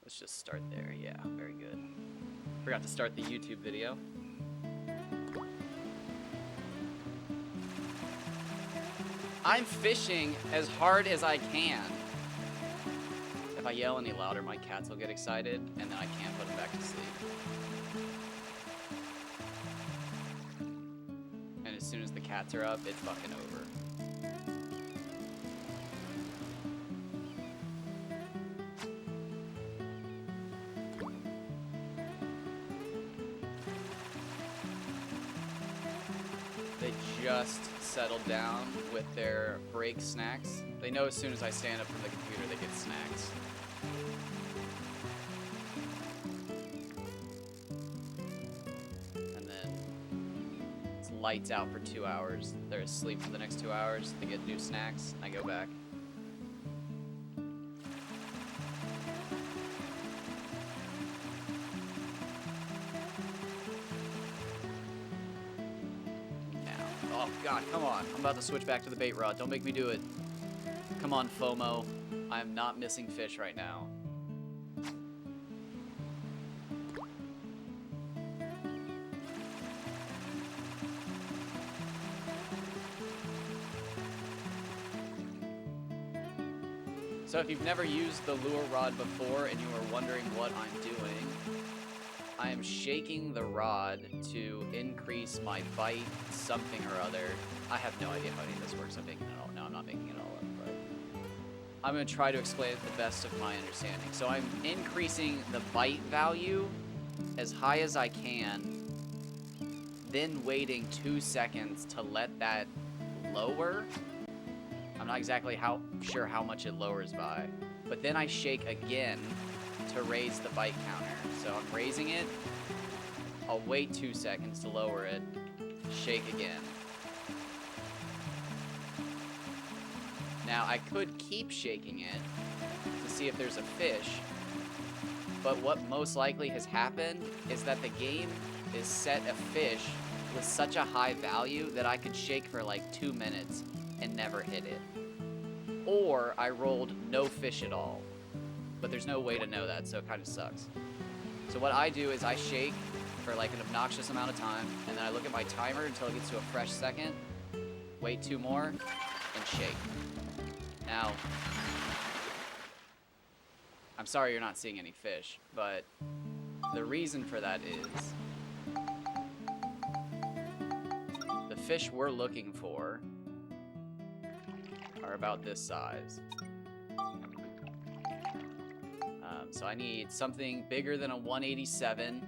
Let's just start there. Yeah, very good. Forgot to start the YouTube video. I'm fishing as hard as I can. If I yell any louder, my cats will get excited, and then I can't put them back to sleep. And as soon as the cats are up, it's fucking over. They just settled down with their break snacks. They know as soon as I stand up from the computer, they get snacks. And then it's lights out for 2 hours. They're asleep for the next 2 hours. They get new snacks. I go back. Oh god, come on. I'm about to switch back to the bait rod. Don't make me do it. Come on, FOMO. I am not missing fish right now. So if you've never used the lure rod before and you are wondering what I'm doing, I am shaking the rod to increase my bite something or other. I have no idea how any of this works. I'm making it all. No, I'm not making it all up, but I'm going to try to explain it to the best of my understanding. So I'm increasing the bite value as high as I can, then waiting 2 seconds to let that lower. I'm not exactly sure how much it lowers by, but then I shake again to raise the bite counter. So I'm raising it, I'll wait 2 seconds to lower it, shake again. Now I could keep shaking it to see if there's a fish, but what most likely has happened is that the game is set a fish with such a high value that I could shake for like 2 minutes and never hit it. Or I rolled no fish at all, but there's no way to know that, so it kind of sucks. So what I do is I shake for like an obnoxious amount of time, and then I look at my timer until it gets to a fresh second, wait 2 more, and shake. Now, I'm sorry you're not seeing any fish, but the reason for that is the fish we're looking for are about this size. So I need something bigger than a 187.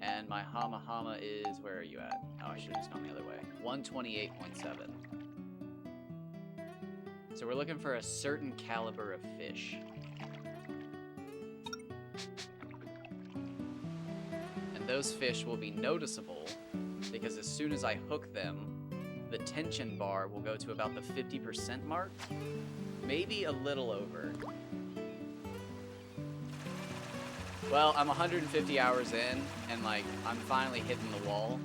And my Hama Hama is, where are you at? Oh, I should have just gone the other way. 128.7. So we're looking for a certain caliber of fish. And those fish will be noticeable because as soon as I hook them, the tension bar will go to about the 50% mark, maybe a little over. Well, I'm 150 hours in, and like, I'm finally hitting the wall,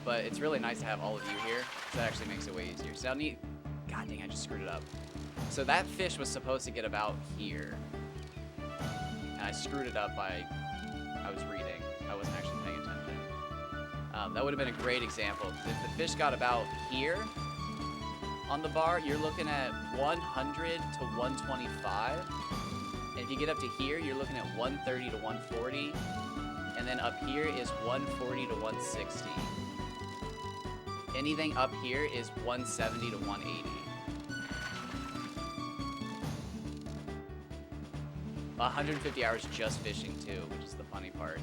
but it's really nice to have all of you here, so that actually makes it way easier. So I need, god dang, I just screwed it up. So that fish was supposed to get about here, and I screwed it up by, I was reading, I wasn't actually paying attention. That would have been a great example, because if the fish got about here on the bar, you're looking at 100 to 125. And if you get up to here, you're looking at 130 to 140. And then up here is 140 to 160. Anything up here is 170 to 180. 150 hours just fishing too, which is the funny part.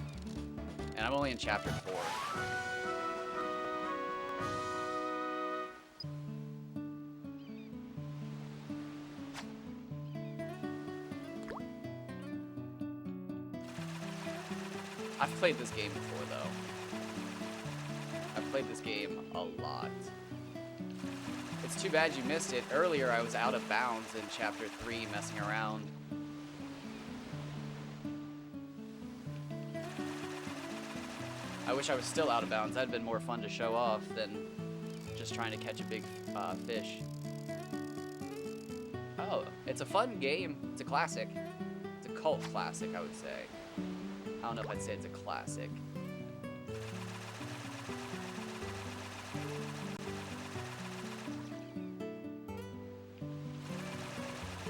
And I'm only in chapter 4. I've played this game before, though. I've played this game a lot. It's too bad you missed it. Earlier, I was out of bounds in Chapter 3, messing around. I wish I was still out of bounds. That'd been more fun to show off than just trying to catch a big fish. Oh, it's a fun game. It's a classic. It's a cult classic, I would say. I don't know if I'd say it's a classic.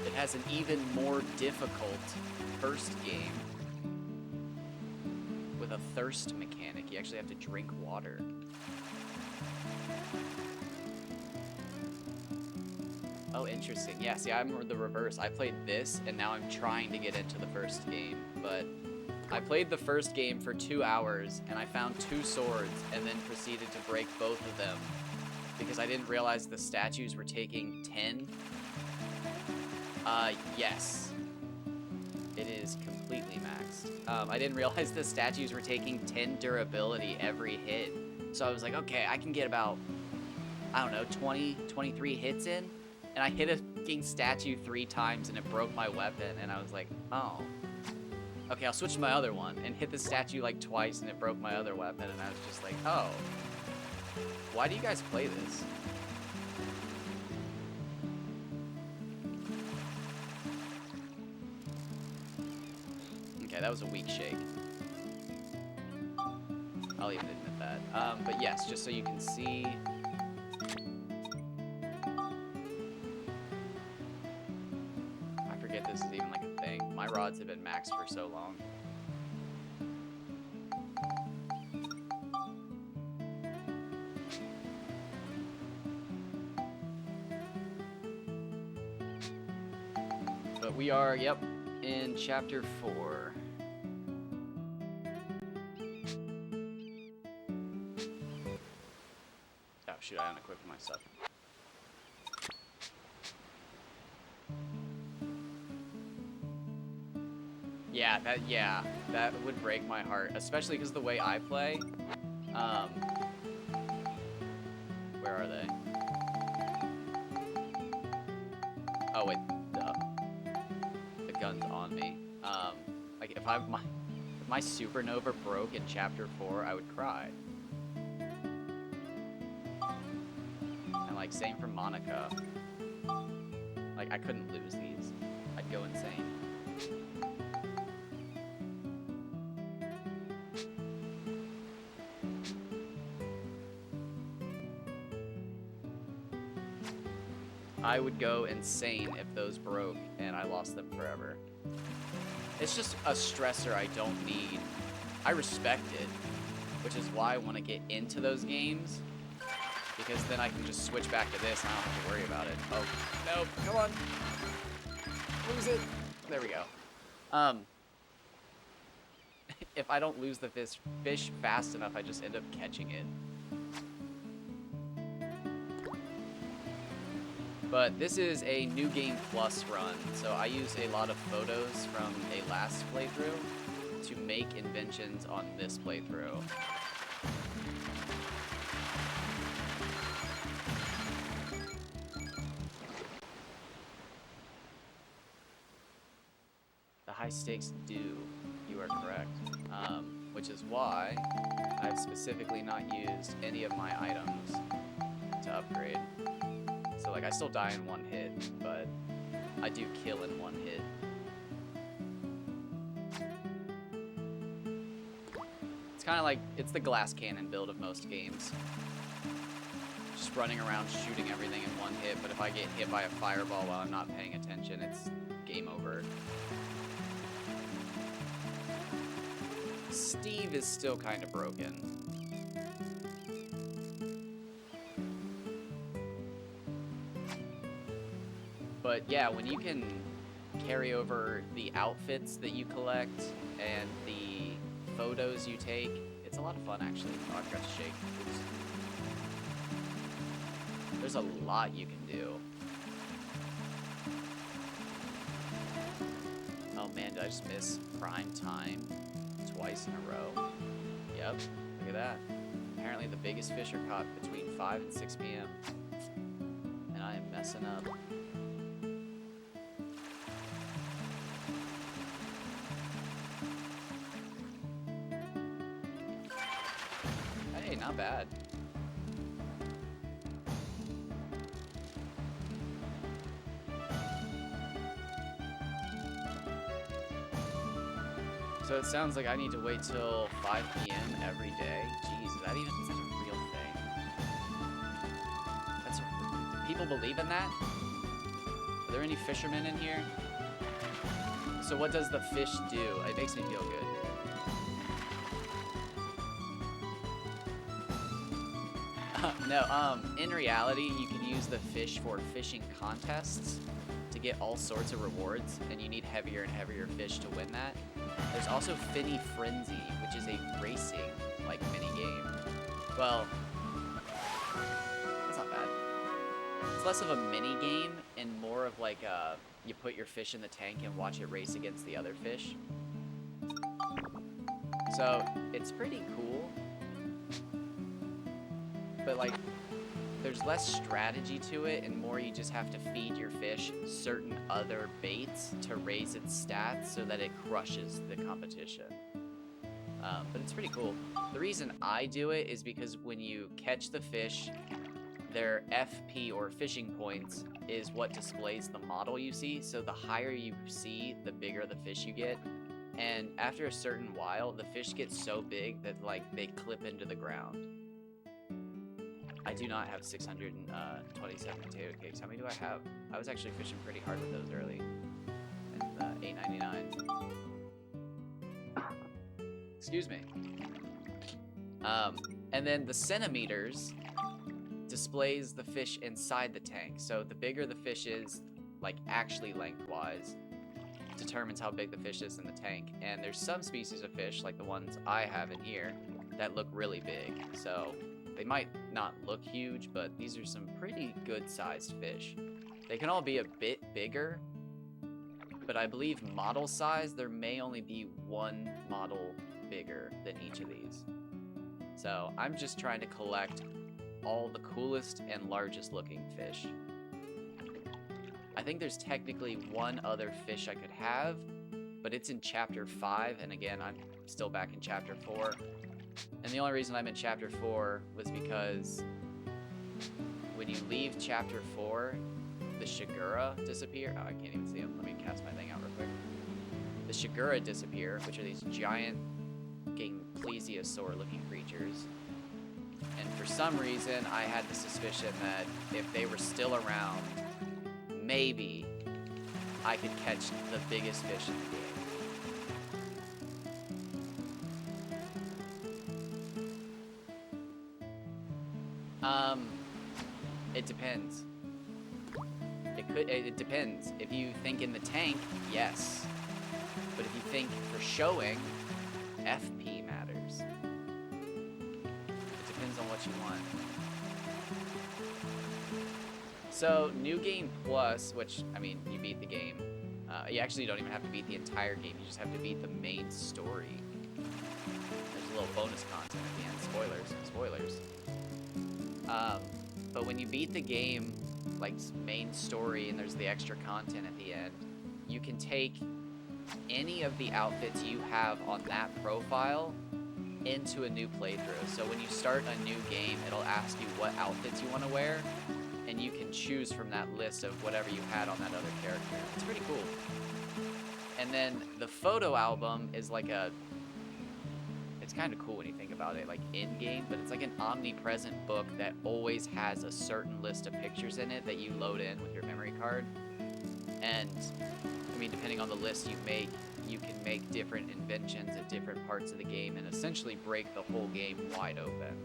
It has an even more difficult first game with a thirst mechanic. You actually have to drink water. Oh, interesting. Yeah, see, I'm the reverse. I played this, and now I'm trying to get into the first game, but I played the first game for 2 hours, and I found 2 swords, and then proceeded to break both of them, because I didn't realize the statues were taking 10. Yes. It is completely maxed. I didn't realize the statues were taking 10 durability every hit, so I was like, okay, I can get about, I don't know, 20, 23 hits in. And I hit a fucking statue 3 times and it broke my weapon, and I was like, oh. Okay, I'll switch to my other one, and hit the statue like twice and it broke my other weapon, and I was just like, oh. Why do you guys play this? Okay, that was a weak shake. I'll even admit that. But yes, just so you can see. This is even like a thing. My rods have been maxed for so long. But we are, yep, in chapter 4. Oh shoot, I unequipped my stuff. Yeah, that would break my heart, especially because the way I play. Where are they? Oh wait, the gun's on me. Like if my supernova broke in chapter 4, I would cry. And like same for Monica. Like I couldn't lose these. I'd go insane. I would go insane if those broke and I lost them forever. It's just a stressor I don't need. I respect it, which is why I want to get into those games, because then I can just switch back to this and I don't have to worry about it. Oh, no, come on. Lose it. There we go. If I don't lose the fish fast enough, I just end up catching it. But this is a New Game Plus run, so I use a lot of photos from a last playthrough to make inventions on this playthrough. The high stakes do, you are correct. Which is why I've specifically not used any of my items to upgrade. So like I still die in 1 hit, but I do kill in 1 hit. It's kind of like, it's the glass cannon build of most games. Just running around shooting everything in 1 hit, but if I get hit by a fireball while I'm not paying attention, it's game over. Steve is still kind of broken. But yeah, when you can carry over the outfits that you collect and the photos you take, it's a lot of fun actually. Oh, I forgot to shake. Oops. There's a lot you can do. Oh man, did I just miss prime time twice in a row? Yep, look at that. Apparently the biggest fish are caught between 5 and 6 p.m. And I am messing up. Hey, not bad. So it sounds like I need to wait till 5 p.m. every day. Jeez, is that a real thing? Do people believe in that? Are there any fishermen in here? So what does the fish do? It makes me feel good. No, in reality, you can use the fish for fishing contests to get all sorts of rewards, and you need heavier and heavier fish to win that. There's also Finny Frenzy, which is a racing, like, mini-game. Well, that's not bad. It's less of a mini-game and more of like you put your fish in the tank and watch it race against the other fish. So, it's pretty cool. But, like, there's less strategy to it and more you just have to feed your fish certain other baits to raise its stats so that it crushes the competition. But it's pretty cool. The reason I do it is because when you catch the fish, their FP or fishing points is what displays the model you see. So the higher you see, the bigger the fish you get. And after a certain while, the fish get so big that, like, they clip into the ground. I do not have 627 potato cakes. How many do I have? I was actually fishing pretty hard with those early. And $8.99. Excuse me. And then the centimeters displays the fish inside the tank. So the bigger the fish is, like actually lengthwise, determines how big the fish is in the tank. And there's some species of fish, like the ones I have in here, that look really big. So they might not look huge, but these are some pretty good sized fish. They can all be a bit bigger, but I believe model size, there may only be one model bigger than each of these. So I'm just trying to collect all the coolest and largest looking fish. I think there's technically one other fish I could have, but it's in chapter 5, and again, I'm still back in chapter 4. And the only reason I'm in chapter 4 was because when you leave chapter 4, the Shigura disappear. Oh, I can't even see them. Let me cast my thing out real quick. The Shigura disappear, which are these giant plesiosaur looking creatures. And for some reason, I had the suspicion that if they were still around, maybe I could catch the biggest fish in the game. It depends. It depends. If you think in the tank, yes. But if you think for showing, FP matters. It depends on what you want. So, New Game Plus, which, I mean, you beat the game. You actually don't even have to beat the entire game. You just have to beat the main story. There's a little bonus content at the end. Spoilers. But when you beat the game, like main story, and there's the extra content at the end, you can take any of the outfits you have on that profile into a new playthrough. So when you start a new game, it'll ask you what outfits you want to wear, and you can choose from that list of whatever you had on that other character. It's pretty cool. And then the photo album is like it's kind of cool when you think about it, like in-game, but it's like an omnipresent book that always has a certain list of pictures in it that you load in with your memory card. And, I mean, depending on the list you make, you can make different inventions at different parts of the game and essentially break the whole game wide open.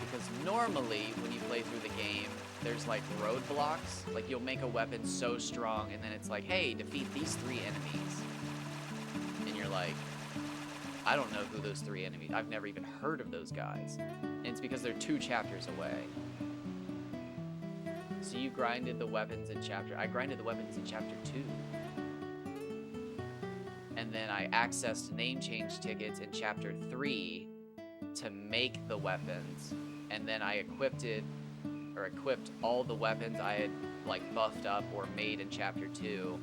Because normally, when you play through the game, there's like roadblocks. Like you'll make a weapon so strong and then it's like, hey, defeat these 3 enemies. And you're like, I don't know who those 3 enemies, I've never even heard of those guys. And it's because they're 2 chapters away. So you grinded the weapons in I grinded the weapons in chapter 2. And then I accessed name change tickets in chapter 3 to make the weapons. And then I equipped all the weapons I had like buffed up or made in chapter 2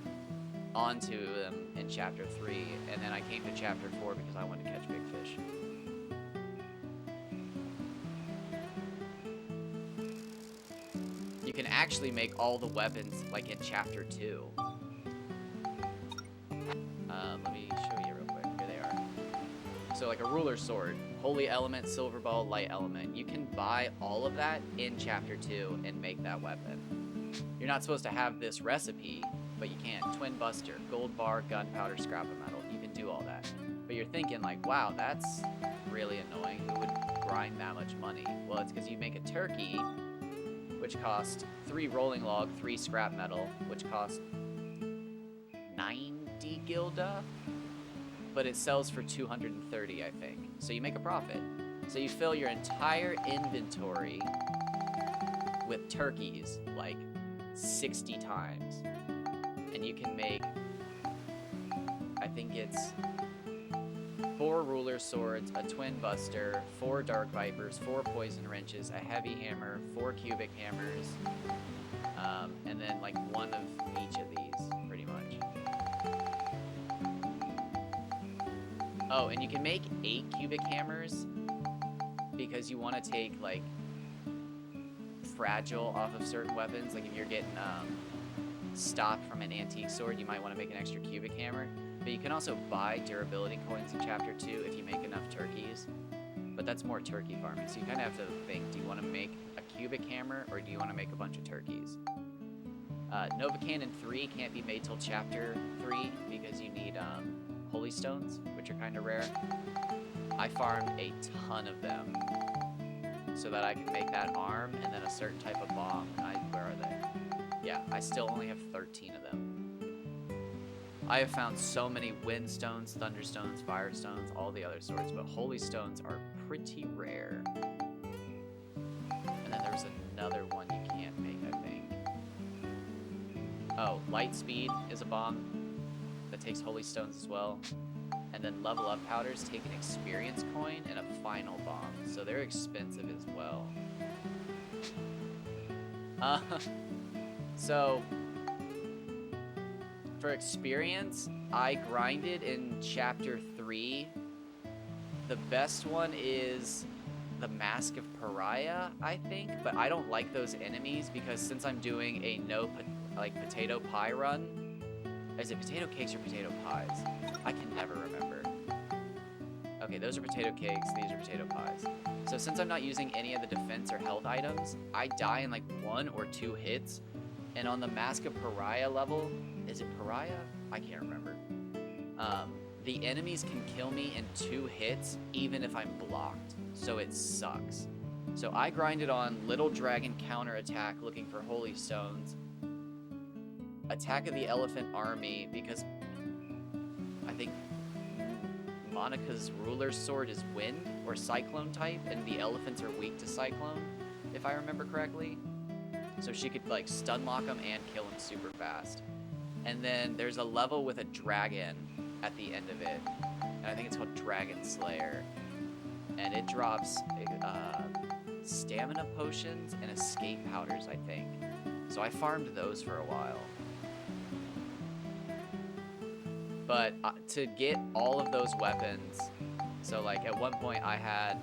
onto them in chapter 3, and then I came to chapter 4 because I wanted to catch big fish. you can actually make all the weapons like in chapter 2. Let me show you real quick. Here they are. So like a ruler sword, holy element, silver ball, light element. You can buy all of that in chapter 2 and make that weapon. You're not supposed to have this recipe, but you can. Twin buster, gold bar, gunpowder, scrap of metal. You can do all that. But you're thinking like, wow, that's really annoying. Who would grind that much money? Well, it's because you make a turkey, which costs 3 rolling log, 3 scrap metal, which costs 90 gilda, but it sells for 230, I think. So you make a profit. So you fill your entire inventory with turkeys like 60 times. And you can make, I think it's 4 ruler swords, a twin buster, 4 dark vipers, 4 poison wrenches, a heavy hammer, 4 cubic hammers, and then like 1 of each of these, pretty much. Oh, and you can make 8 cubic hammers because you want to take like fragile off of certain weapons. Like if you're getting stopped from an antique sword, you might want to make an extra cubic hammer. But you can also buy durability coins in chapter 2 if you make enough turkeys. But that's more turkey farming, so you kind of have to think, do you want to make a cubic hammer or do you want to make a bunch of turkeys? Nova Cannon 3 can't be made till chapter 3 because you need holy stones, which are kind of rare. I farmed a ton of them so that I can make that arm and then a certain type of bomb. Where are they? Yeah, I still only have 13 of them. I have found so many wind stones, thunder stones, fire stones, all the other sorts, but holy stones are pretty rare. And then there's another one you can't make, I think. Oh, light speed is a bomb that takes holy stones as well. And then level up powders take an experience coin and a final bomb, so they're expensive as well. So for experience, I grinded in chapter 3. The best one is the Mask of Pariah, I think, but I don't like those enemies because since I'm doing a potato pie run, is it potato cakes or potato pies? I can never remember. Okay, those are potato cakes, these are potato pies. So since I'm not using any of the defense or health items, I die in like 1 or 2 hits. And on the Mask of Pariah level, is it Pariah? I can't remember. The enemies can kill me in 2 hits, even if I'm blocked. So it sucks. So I grinded on Little Dragon counterattack looking for holy stones. Attack of the Elephant Army because I think Monica's ruler sword is wind or cyclone type, and the elephants are weak to cyclone, if I remember correctly. So she could like stun lock them and kill them super fast. And then there's a level with a dragon at the end of it, and I think it's called Dragon Slayer, and it drops stamina potions and escape powders, I think. So I farmed those for a while. But to get all of those weapons, so like at one point I had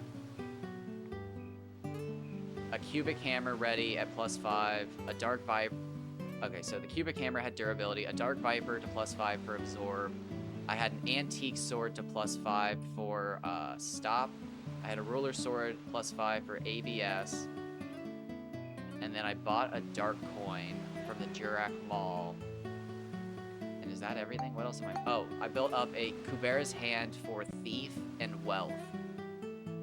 a cubic hammer ready at +5, a dark viper. Okay, so the cubic hammer had durability, a dark viper to +5 for absorb. I had an antique sword to +5 for stop. I had a ruler sword +5 for ABS. And then I bought a dark coin from the Jurak Mall. And is that everything? What else am I? Oh, I built up a Kubera's Hand for thief and wealth.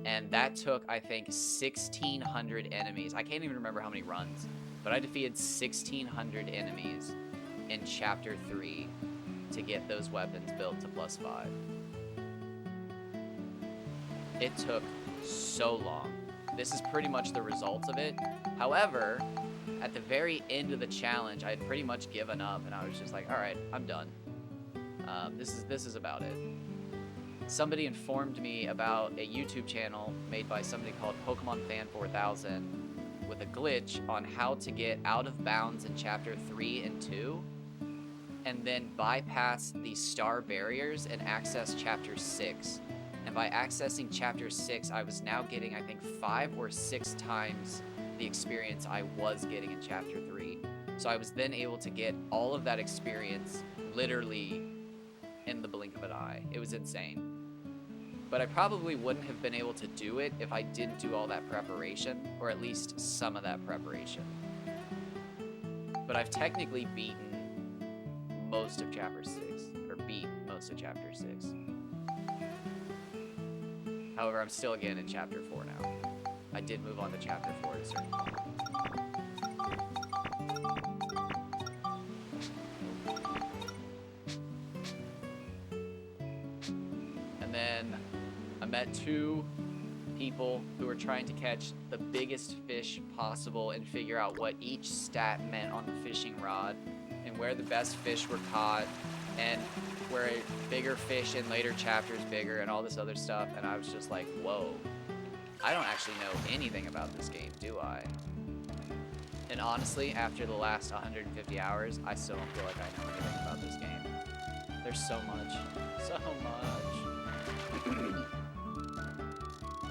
And that took, I think, 1,600 enemies. I can't even remember how many runs, but I defeated 1,600 enemies in Chapter 3 to get those weapons built to +5. It took so long. This is pretty much the results of it. However, at the very end of the challenge, I had pretty much given up, and I was just like, all right, I'm done. This is about it. Somebody informed me about a YouTube channel made by somebody called Pokemon Fan 4000 with a glitch on how to get out of bounds in Chapter 3 and 2, and then bypass the star barriers and access Chapter 6. And by accessing Chapter 6, I was now getting, I think, 5 or 6 times the experience I was getting in Chapter 3. So I was then able to get all of that experience literally in the blink of an eye. It was insane. But I probably wouldn't have been able to do it if I didn't do all that preparation, or at least some of that preparation. But I've technically beaten most of Chapter 6, or beat most of Chapter 6. However, I'm still again in Chapter 4 now. I did move on to Chapter 4 at a certain point. And then I met 2 people who were trying to catch the biggest fish possible and figure out what each stat meant on the fishing rod and where the best fish were caught and where a bigger fish in later chapters bigger and all this other stuff. And I was just like, whoa, I don't actually know anything about this game, do I? And honestly, after the last 150 hours, I still don't feel like I know anything about this game. There's so much.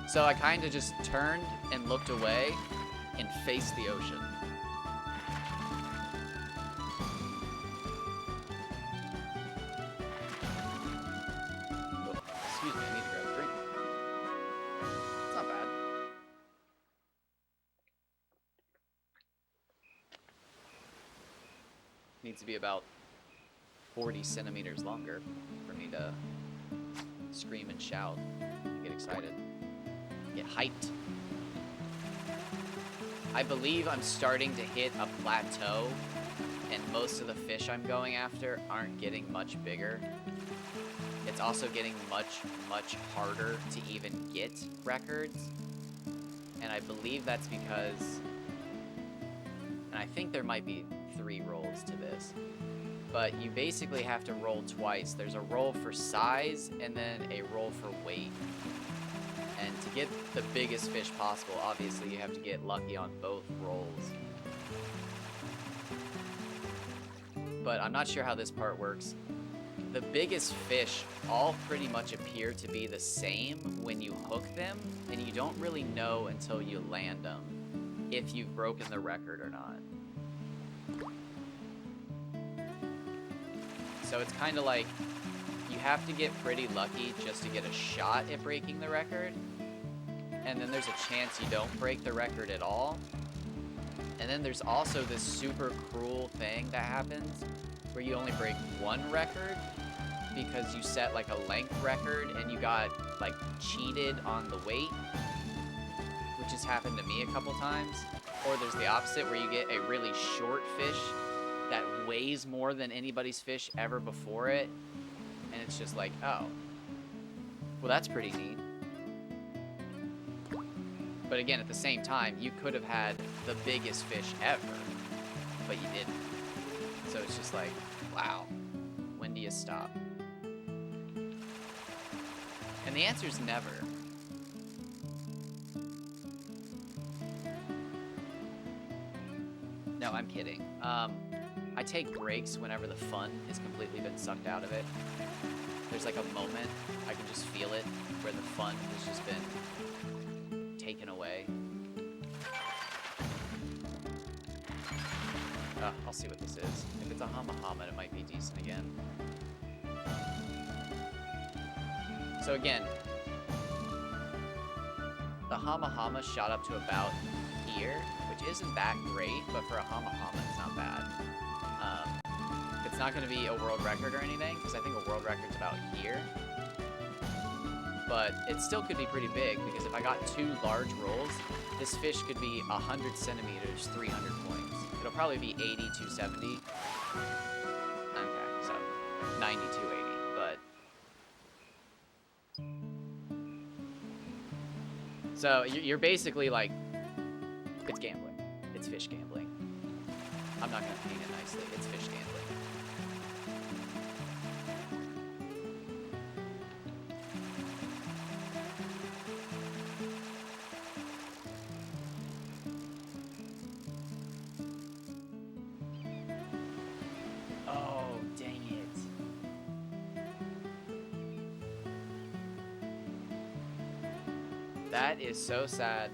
So I kind of just turned and looked away and faced the ocean. Oh, excuse me, I need to grab a drink. It's not bad. Needs to be about 40 centimeters longer for me to scream and shout and get excited. Get hyped. I believe I'm starting to hit a plateau, and most of the fish I'm going after aren't getting much bigger. It's also getting much, much harder to even get records. And I believe that's because, and I think there might be 3 rolls to this, but you basically have to roll twice. There's a roll for size and then a roll for weight. And to get the biggest fish possible, obviously you have to get lucky on both rolls. But I'm not sure how this part works. The biggest fish all pretty much appear to be the same when you hook them, and you don't really know until you land them if you've broken the record or not. So it's kind of like you have to get pretty lucky just to get a shot at breaking the record. And then there's a chance you don't break the record at all. And then there's also this super cruel thing that happens where you only break 1 record because you set like a length record and you got like cheated on the weight, which has happened to me a couple times. Or there's the opposite where you get a really short fish that weighs more than anybody's fish ever before it. And it's just like, oh, well, that's pretty neat. But again, at the same time, you could have had the biggest fish ever, but you didn't. So it's just like, wow, when do you stop? And the answer is never. No, I'm kidding. I take breaks whenever the fun has completely been sucked out of it. There's like a moment, I can just feel it, where the fun has just been taken away. I'll see what this is. If it's a Hama Hama, it might be decent again. So again, the Hama Hama shot up to about here, which isn't that great, but for a Hama Hama, it's not bad. It's not going to be a world record or anything, because I think a world record's about here. But it still could be pretty big, because if I got 2 large rolls, this fish could be 100 centimeters, 300 points. It'll probably be 80, 270. Okay, so 90, 280, but... So you're basically like, it's gambling. It's fish gambling. I'm not going to paint it nicely. It's fish gambling. That is so sad.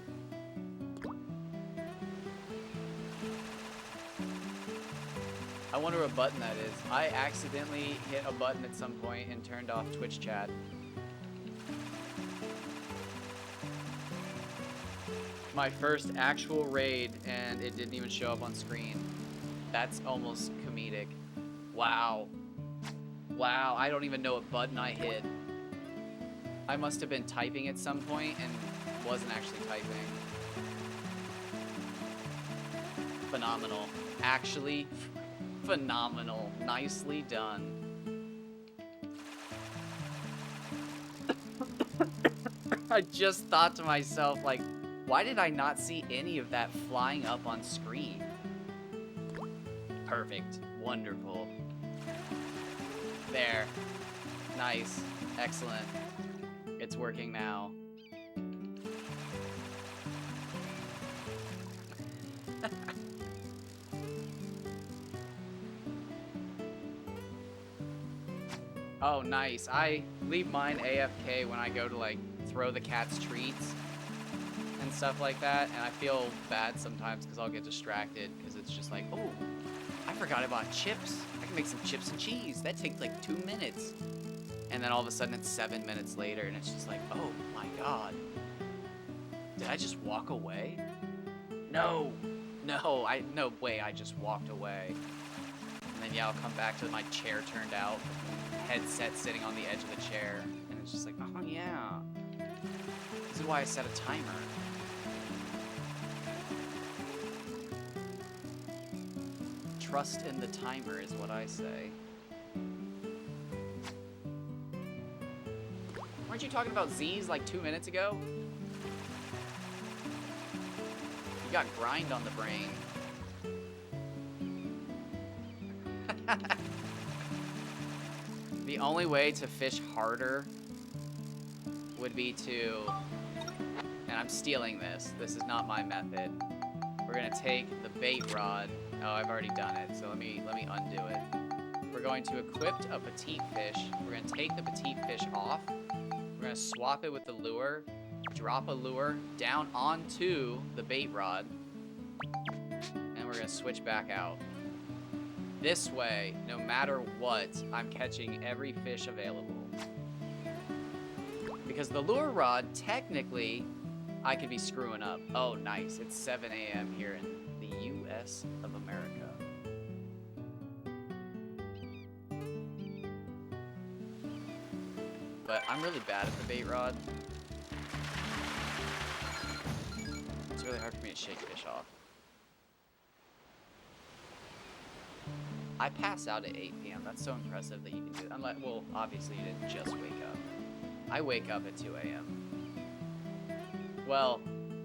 I wonder what button that is. I accidentally hit a button at some point and turned off Twitch chat. My first actual raid, and it didn't even show up on screen. That's almost comedic. Wow. Wow, I don't even know what button I hit. I must have been typing at some point and wasn't actually typing. Phenomenal. Actually, phenomenal. Nicely done. I just thought to myself, like, why did I not see any of that flying up on screen? Perfect. Wonderful. There. Nice. Excellent. It's working now. Oh, nice. I leave mine AFK when I go to, like, throw the cat's treats and stuff like that, and I feel bad sometimes because I'll get distracted because it's just like, oh, I forgot about chips. I can make some chips and cheese. That takes like 2 minutes. And then all of a sudden it's 7 minutes later and it's just like, oh my god. Did I just walk away? No. No way, I just walked away. And then yeah, I'll come back to my chair turned out, headset sitting on the edge of the chair, and it's just like, oh yeah. This is why I set a timer. Trust in the timer is what I say. Weren't you talking about Z's like 2 minutes ago? You got grind on the brain. The only way to fish harder would be to, and I'm stealing this. This is not my method. We're gonna take the bait rod. Oh, I've already done it, so let me undo it. We're going to equip a petite fish. We're gonna take the petite fish off. We're gonna swap it with the lure, drop a lure down onto the bait rod, and we're gonna switch back out. This way, no matter what, I'm catching every fish available. Because the lure rod, technically, I could be screwing up. Oh, nice. It's 7 a.m. here in the U.S. of America. But I'm really bad at the bait rod. It's really hard for me to shake fish off. I pass out at 8 p.m. That's so impressive that you can do that. Unless, well, obviously you didn't just wake up. I wake up at 2 a.m. Well,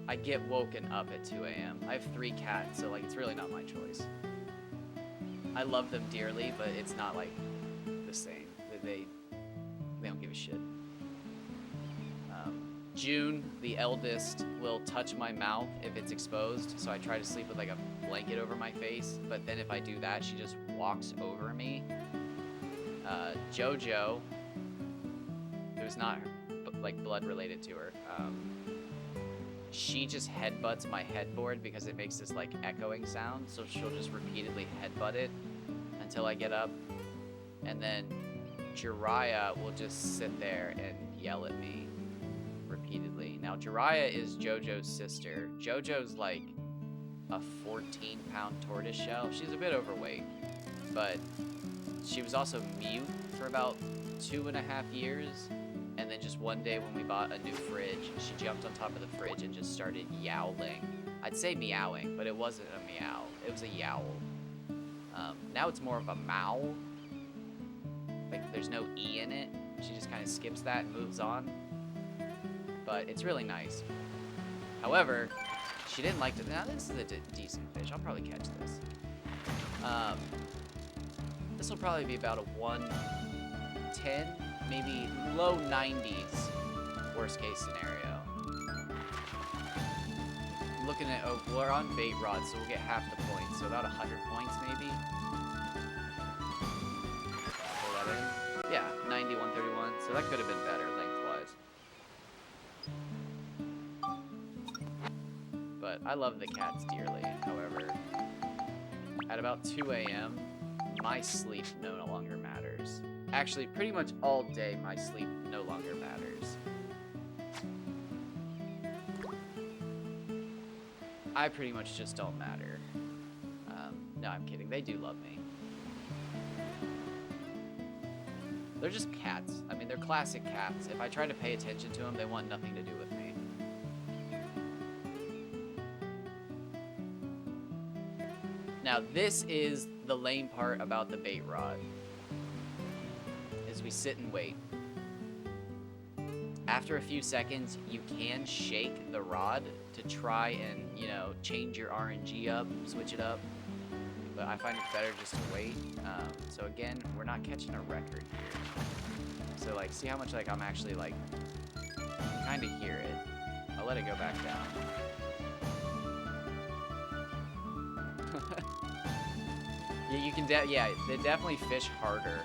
I get woken up at 2 a.m. I have 3 cats, so like it's really not my choice. I love them dearly, but it's not like the same. They don't give a shit. June, the eldest, will touch my mouth if it's exposed, so I try to sleep with like a blanket over my face, but then if I do that, she just walks over me. Jojo, who's not like blood related to her, she just headbutts my headboard because it makes this like echoing sound, so she'll just repeatedly headbutt it until I get up. And then Jiraiya will just sit there and yell at me repeatedly. Now Jiraiya is Jojo's sister. Jojo's like a 14-pound tortoiseshell. She's a bit overweight, but she was also mute for about 2.5 years. And then just one day when we bought a new fridge, she jumped on top of the fridge and just started yowling. I'd say meowing, but it wasn't a meow. It was a yowl. Now it's more of a mow. Like there's no E in it. She just kind of skips that and moves on. But it's really nice. However, she didn't like to. Now this is a decent fish. I'll probably catch this. This will probably be about a 110, maybe low 90s, worst case scenario. I'm looking at, oh, we're on bait rod, so we'll get half the points, so about 100 points maybe. Pull that in. Yeah, 90, 131, so that could have been better lengthwise. But I love the cats dearly, however. At about 2 a.m., my sleep no longer matters. Actually, pretty much all day, my sleep no longer matters. I pretty much just don't matter. No, I'm kidding. They do love me. They're just cats. I mean, they're classic cats. If I try to pay attention to them, they want nothing to do with me. Now, this is the lame part about the bait rod. Is we sit and wait. After a few seconds, you can shake the rod to try and, you know, change your RNG up, switch it up. But I find it better just to wait. So again, we're not catching a record here. So like, see how much like I'm actually like, kind of hear it. I'll let it go back down. Yeah, you can. Yeah, they definitely fish harder.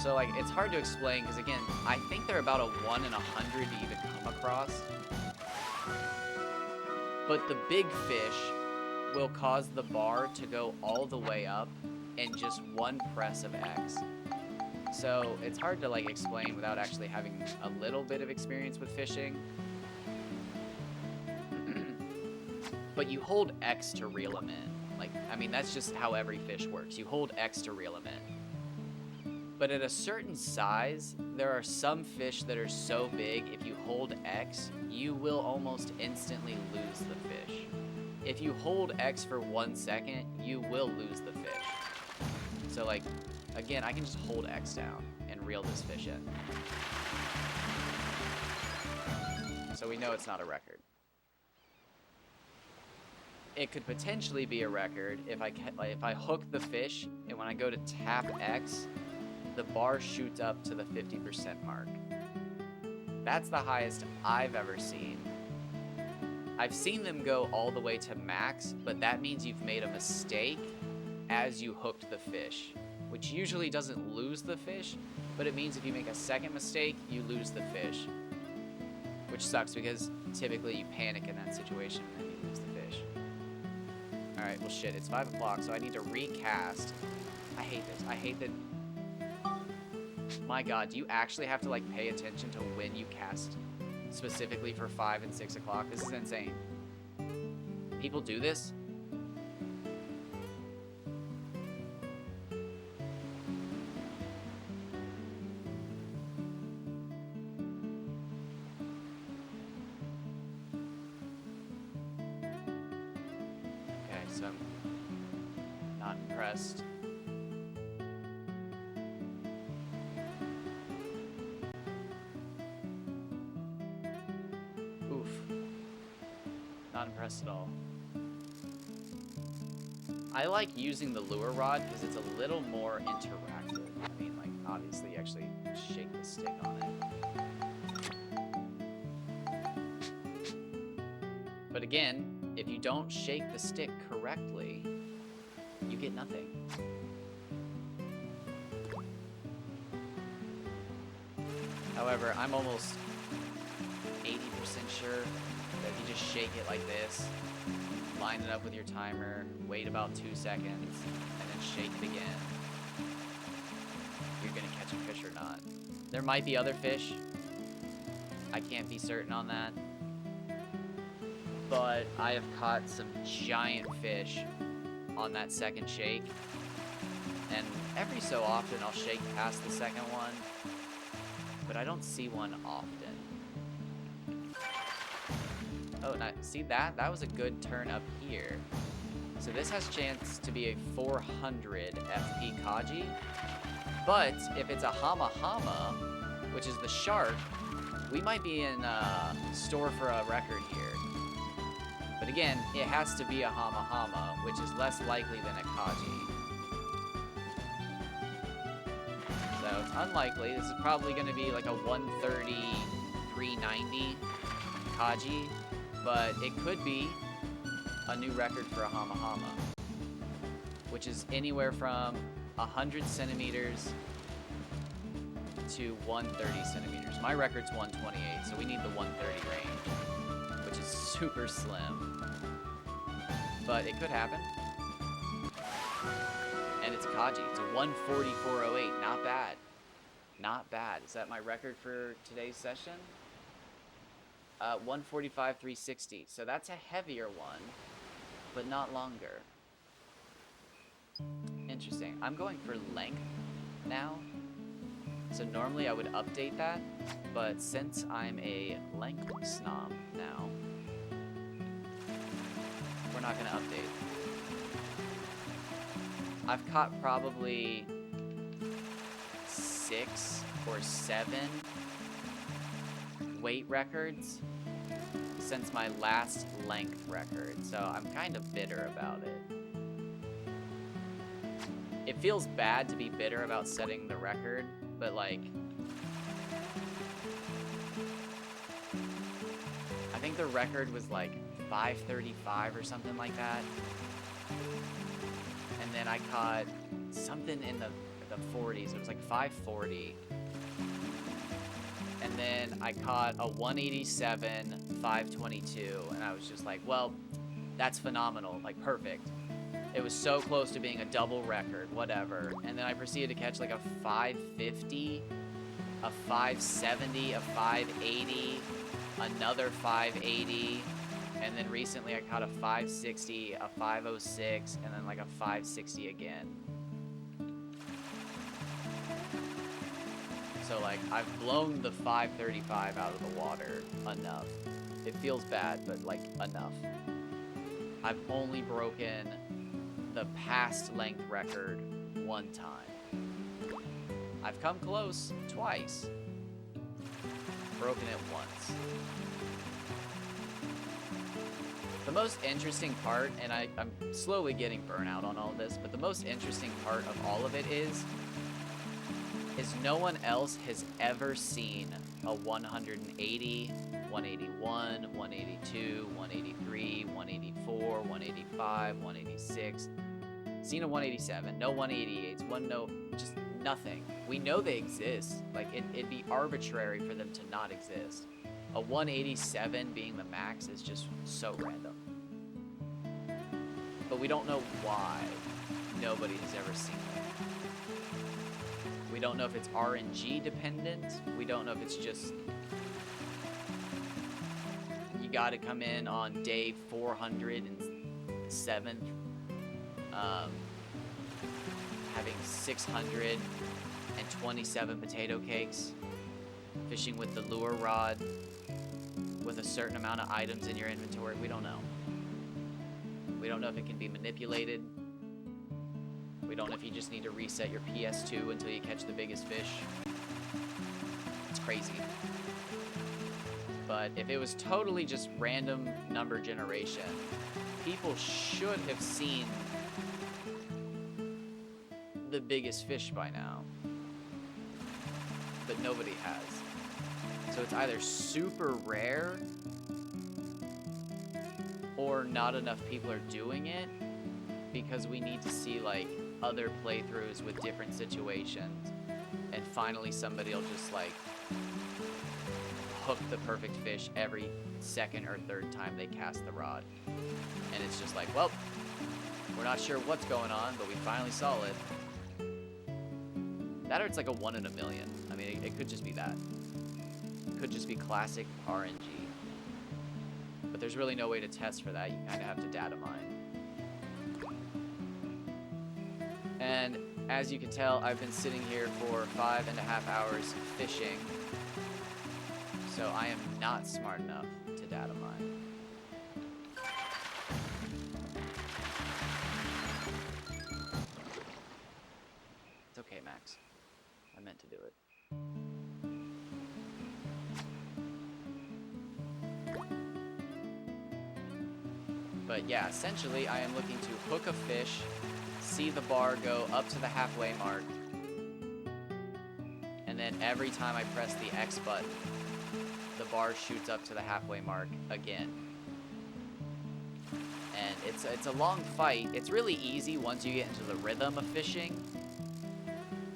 So like, it's hard to explain because again, I think they're about a 1 in 100 to even come across. But the big fish will cause the bar to go all the way up in just one press of X. So it's hard to like explain without actually having a little bit of experience with fishing. But you hold X to reel them in. Like, I mean, that's just how every fish works. You hold X to reel them in. But at a certain size, there are some fish that are so big, if you hold X, you will almost instantly lose the fish. If you hold X for 1 second, you will lose the fish. So like, again, I can just hold X down and reel this fish in. So we know it's not a record. It could potentially be a record if I hook the fish and when I go to tap X, the bar shoots up to the 50% mark. That's the highest I've ever seen. I've seen them go all the way to max, but that means you've made a mistake as you hooked the fish, which usually doesn't lose the fish, but it means if you make a second mistake, you lose the fish, which sucks because typically you panic in that situation and then you lose the fish. All right, well shit, it's 5 o'clock, so I need to recast. I hate this. I hate that. My God, do you actually have to like pay attention to when you cast specifically for 5 and 6 o'clock? This is insane. People do this? Okay, so I'm not impressed. Not impressed at all. I like using the lure rod because it's a little more interactive. I mean, like, obviously you actually shake the stick on it. But again, if you don't shake the stick correctly, you get nothing. However, I'm almost 80% sure that if you just shake it like this, line it up with your timer, wait about 2 seconds, and then shake it again, you're gonna catch a fish or not. There might be other fish. I can't be certain on that. But I have caught some giant fish on that second shake. And every so often I'll shake past the second one, but I don't see one often. Oh, now, see that? That was a good turn up here. So this has a chance to be a 400 FP Kaji. But if it's a Hama Hama, which is the shark, we might be in store for a record here. But again, it has to be a Hama Hama, which is less likely than a Kaji. So it's unlikely. This is probably going to be like a 130, 390 Kaji. But it could be a new record for a Hama Hama, which is anywhere from 100 centimeters to 130 centimeters. My record's 128, so we need the 130 range, which is super slim. But it could happen. And it's Kaji. It's a 144.08. Not bad. Not bad. Is that my record for today's session? 145.360. So that's a heavier one, but not longer. Interesting. I'm going for length now. So normally I would update that, but since I'm a length snob now, we're not going to update. I've caught probably 6 or 7 weight records since my last length record, so I'm kind of bitter about it. It feels bad to be bitter about setting the record, but like, I think the record was like 535 or something like that. And then I caught something in the 40s. It was like 540. And then I caught a 187, 522. And I was just like, well, that's phenomenal. Like, perfect. It was so close to being a double record, whatever. And then I proceeded to catch like a 550, a 570, a 580, another 580. And then recently I caught a 560, a 506, and then like a 560 again. So like, I've blown the 535 out of the water enough. It feels bad, but like, enough. I've only broken the past length record 1 time. I've come close twice. Broken it once. The most interesting part, and I'm slowly getting burnout on all of this, but the most interesting part of all of it is no one else has ever seen a 180, 181, 182, 183, 184, 185, 186, seen a 187, no 188s, no, just nothing. We know they exist. Like, it'd be arbitrary for them to not exist. A 187 being the max is just so random. But we don't know why nobody has ever seen it. We don't know if it's RNG dependent. We don't know if it's just you got to come in on day 407th, having 627 potato cakes, fishing with the lure rod, with a certain amount of items in your inventory. We don't know. We don't know if it can be manipulated. We don't know if you just need to reset your PS2 until you catch the biggest fish. It's crazy. But if it was totally just random number generation, people should have seen the biggest fish by now. But nobody has. So it's either super rare or not enough people are doing it, because we need to see like other playthroughs with different situations, and finally somebody will just like hook the perfect fish every second or third time they cast the rod. And it's just like, well, we're not sure what's going on, but we finally saw it. That or it's like a 1 in a million. I mean, it could just be that. It could just be classic RNG. But there's really no way to test for that. You kind of have to data mine. And as you can tell, I've been sitting here for 5.5 hours fishing. So I am not smart enough to data mine. It's okay, Max. I meant to do it. But yeah, essentially I am looking to hook a fish, see the bar go up to the halfway mark, and then every time I press the X button, the bar shoots up to the halfway mark again. And it's a long fight. It's really easy once you get into the rhythm of fishing,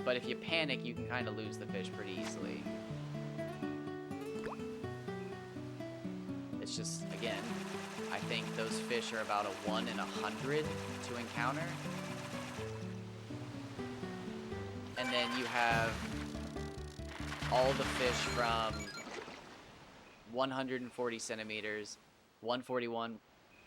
but if you panic, you can kind of lose the fish pretty easily. It's just, again, I think those fish are about a 1 in 100 to encounter. And then you have all the fish from 140 centimeters, 141,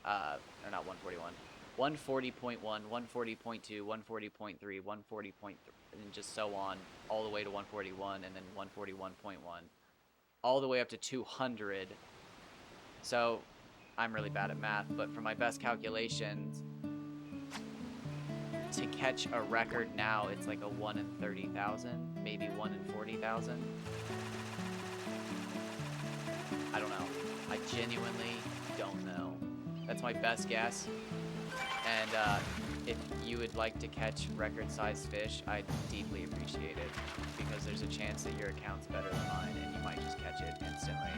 or not 141, 140.1, 140.2, 140.3, 140.3, and just so on, all the way to 141, and then 141.1, all the way up to 200. So I'm really bad at math, but for my best calculations, to catch a record now, it's like a 1 in 30,000, maybe 1 in 40,000. I don't know. I genuinely don't know. That's my best guess. And if you would like to catch record-sized fish, I'd deeply appreciate it, because there's a chance that your account's better than mine, and you might just catch it instantly.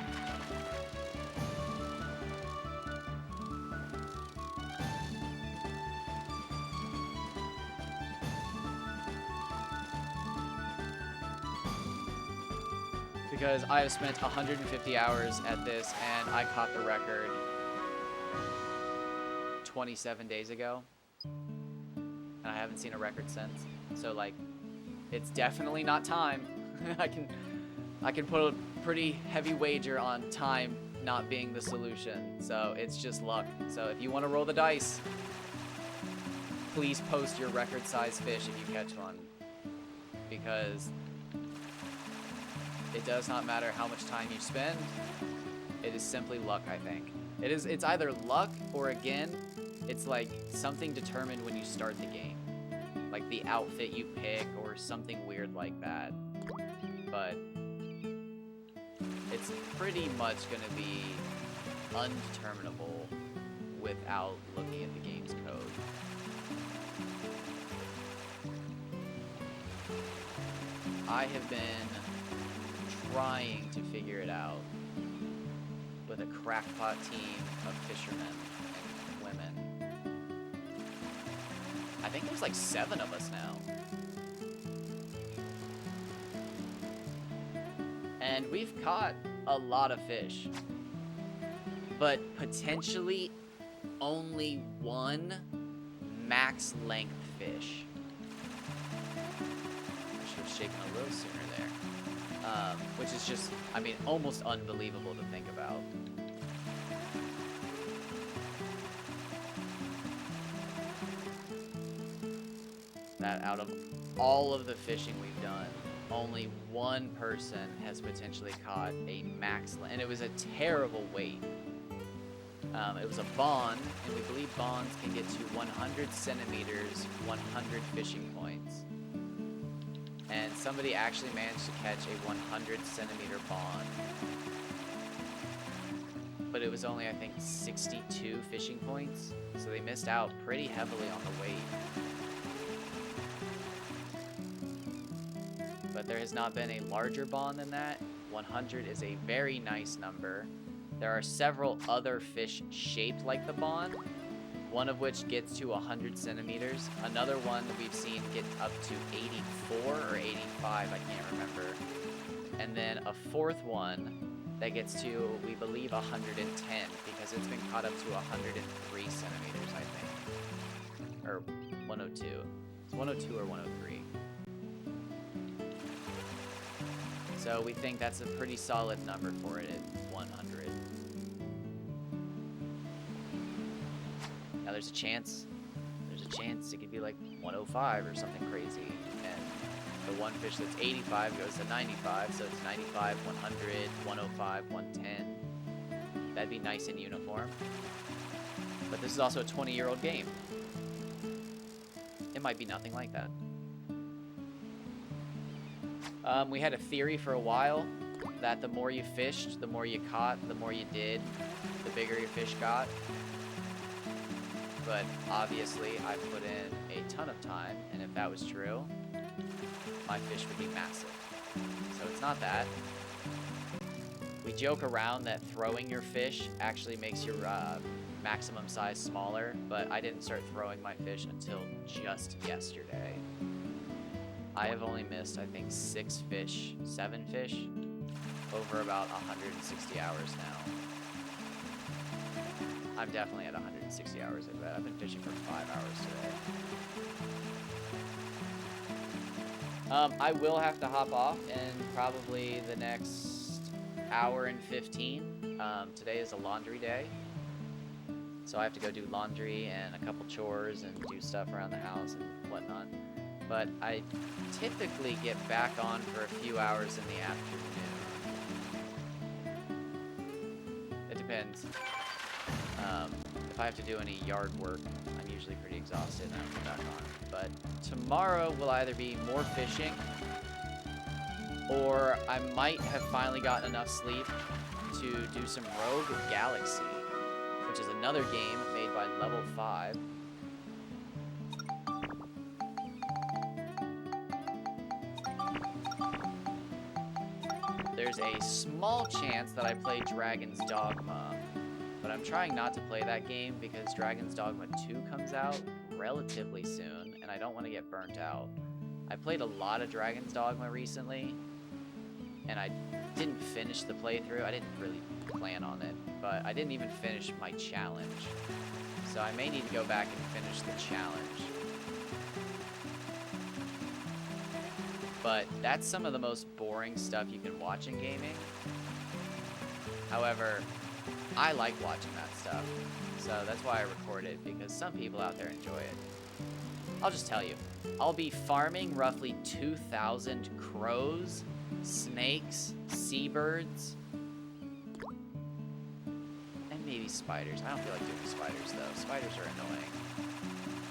Because I have spent 150 hours at this, and I caught the record 27 days ago, and I haven't seen a record since. So like, it's definitely not time. I can put a pretty heavy wager on time not being the solution. So it's just luck. So if you want to roll the dice, please post your record-sized fish if you catch one, because it does not matter how much time you spend. It is simply luck, I think. It's either luck or, again, it's like something determined when you start the game. Like the outfit you pick or something weird like that. But it's pretty much gonna be undeterminable without looking at the game's code. I have been trying to figure it out with a crackpot team of fishermen and women. I think there's like 7 of us now. And we've caught a lot of fish, but potentially only one max length fish. I should have shaken a little sooner there. Which is just, I mean, almost unbelievable to think about. That out of all of the fishing we've done, only one person has potentially caught a max length, and it was a terrible weight. It was a bond, and we believe bonds can get to 100 centimeters, 100 fishing points. And somebody actually managed to catch a 100 centimeter bond. But it was only, I think, 62 fishing points. So they missed out pretty heavily on the weight. But there has not been a larger bond than that. 100 is a very nice number. There are several other fish shaped like the bond, one of which gets to 100 centimeters. Another one that we've seen get up to 84 or 85, I can't remember. And then a fourth one that gets to, we believe, 110, because it's been caught up to 103 centimeters, I think. Or 102. It's 102 or 103. So we think that's a pretty solid number for it at 100. Now there's a chance it could be like 105 or something crazy, and the one fish that's 85 goes to 95, so it's 95, 100, 105, 110. That'd be nice and uniform. But this is also a 20-year-old game. It might be nothing like that. We had a theory for a while that the more you fished, the more you caught, the more you did, the bigger your fish got. But obviously, I put in a ton of time, and if that was true, my fish would be massive. So it's not that. We joke around that throwing your fish actually makes your maximum size smaller, but I didn't start throwing my fish until just yesterday. I have only missed, I think, 7 fish, over about 160 hours now. I'm definitely at 160 hours, I bet. I've been fishing for 5 hours today. I will have to hop off in probably the next hour and 15. Today is a laundry day. So I have to go do laundry and a couple chores and do stuff around the house and whatnot. But I typically get back on for a few hours in the afternoon. It depends. If I have to do any yard work, I'm usually pretty exhausted and I have to back on. But tomorrow will either be more fishing, or I might have finally gotten enough sleep to do some Rogue Galaxy, which is another game made by Level 5. There's a small chance that I play Dragon's Dogma, but I'm trying not to play that game because Dragon's Dogma 2 comes out relatively soon, and I don't want to get burnt out. I played a lot of Dragon's Dogma recently, and I didn't finish the playthrough. I didn't really plan on it, but I didn't even finish my challenge. So I may need to go back and finish the challenge. But that's some of the most boring stuff you can watch in gaming. However, I like watching that stuff. So that's why I record it, because some people out there enjoy it. I'll just tell you, I'll be farming roughly 2,000 crows, snakes, seabirds, and maybe spiders. I don't feel like doing spiders though. Spiders are annoying.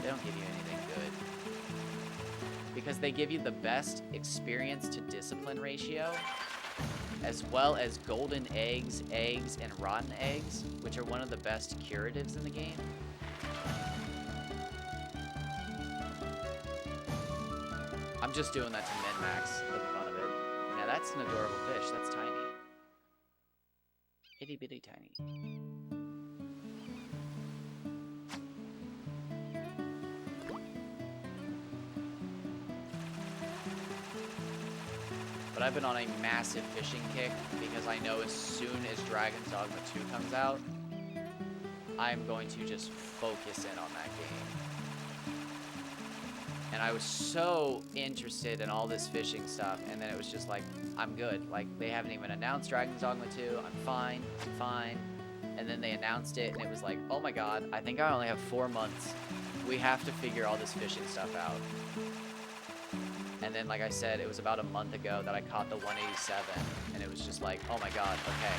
They don't give you anything good. Because they give you the best experience to discipline ratio, as well as golden eggs, and rotten eggs, which are one of the best curatives in the game. I'm just doing that to min-max for the fun of it. Now that's an adorable fish. That's tiny. Itty bitty tiny. But I've been on a massive fishing kick because I know as soon as Dragon's Dogma 2 comes out, I'm going to just focus in on that game. And I was so interested in all this fishing stuff, and then it was just like, I'm good. Like, they haven't even announced Dragon's Dogma 2. I'm fine. And then they announced it, and it was like, oh my god, I think I only have 4 months. We have to figure all this fishing stuff out. And then, like I said, it was about a month ago that I caught the 187, and it was just like, oh my god, okay.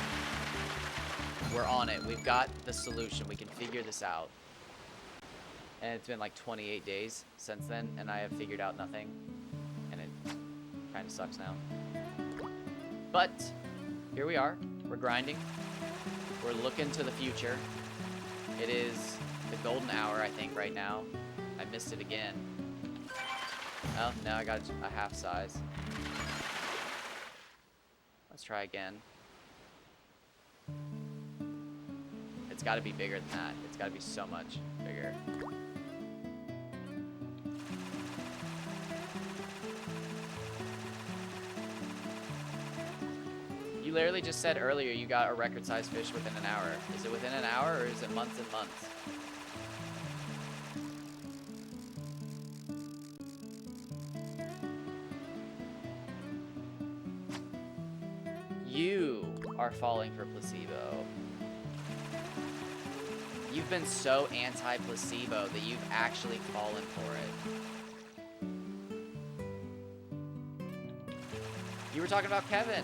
We're on it. We've got the solution. We can figure this out. And it's been like 28 days since then, and I have figured out nothing. And it kind of sucks now. But here we are. We're grinding. We're looking to the future. It is the golden hour, I think, right now. I missed it again. Oh, now I got a half size. Let's try again. It's got to be bigger than that. It's got to be so much bigger. You literally just said earlier you got a record-sized fish within an hour. Is it within an hour, or is it months and months? You are falling for placebo. You've been so anti-placebo that you've actually fallen for it. You were talking about Kevin.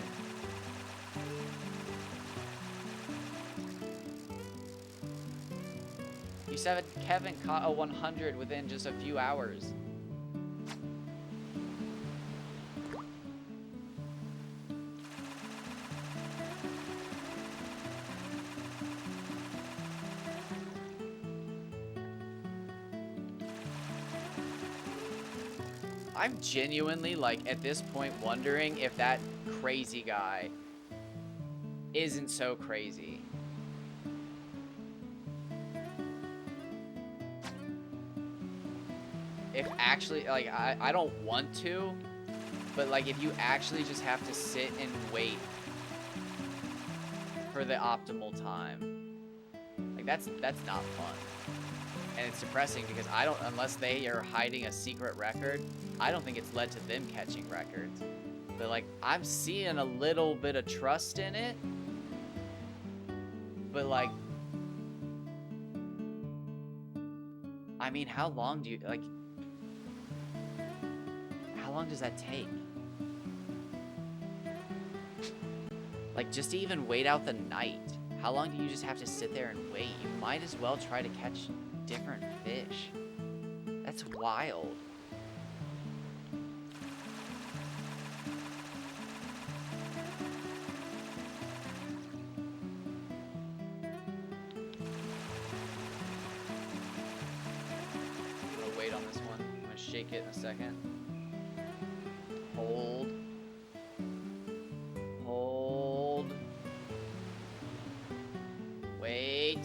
You said Kevin caught a 100 within just a few hours. I'm genuinely, like, at this point wondering if that crazy guy isn't so crazy. If actually, like, I don't want to, but, like, if you actually just have to sit and wait for the optimal time, like, that's not fun. And it's depressing because I don't, unless they are hiding a secret record, I don't think it's led to them catching records. But like, I'm seeing a little bit of trust in it. But like, I mean, how long do you, like, how long does that take? Like, just to even wait out the night. How long do you just have to sit there and wait? You might as well try to catch different fish. That's wild. I'm gonna wait on this one. I'm gonna shake it in a second. Hold. Hold. Wait.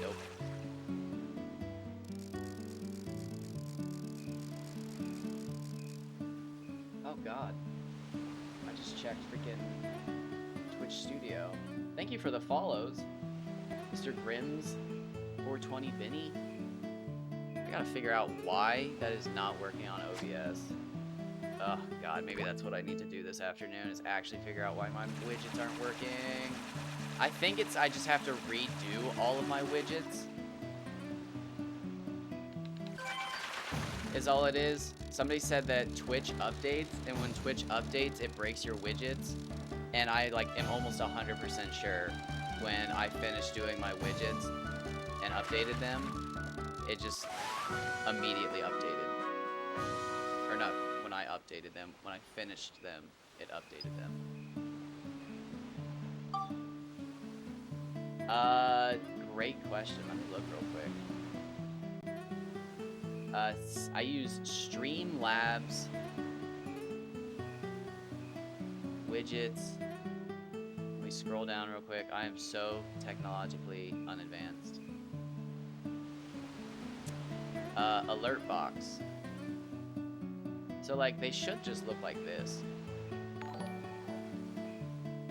Nope. Oh God. I just checked freaking Twitch Studio. Thank you for the follows, Mr. Grims, 420 Vinny. I gotta figure out why that is not working on OBS. Oh God, maybe that's what I need to do this afternoon, is actually figure out why my widgets aren't working. I think it's, I just have to redo all of my widgets. Is all it is. Somebody said that Twitch updates, and when Twitch updates, it breaks your widgets. And I like am almost 100% sure when I finished doing my widgets and updated them, it just immediately updated. Or not when I updated them, when I finished them, it updated them. Great question. Let me look real quick. I use Streamlabs widgets. Let me scroll down real quick. I am so technologically unadvanced. Alert box. So like they should just look like this.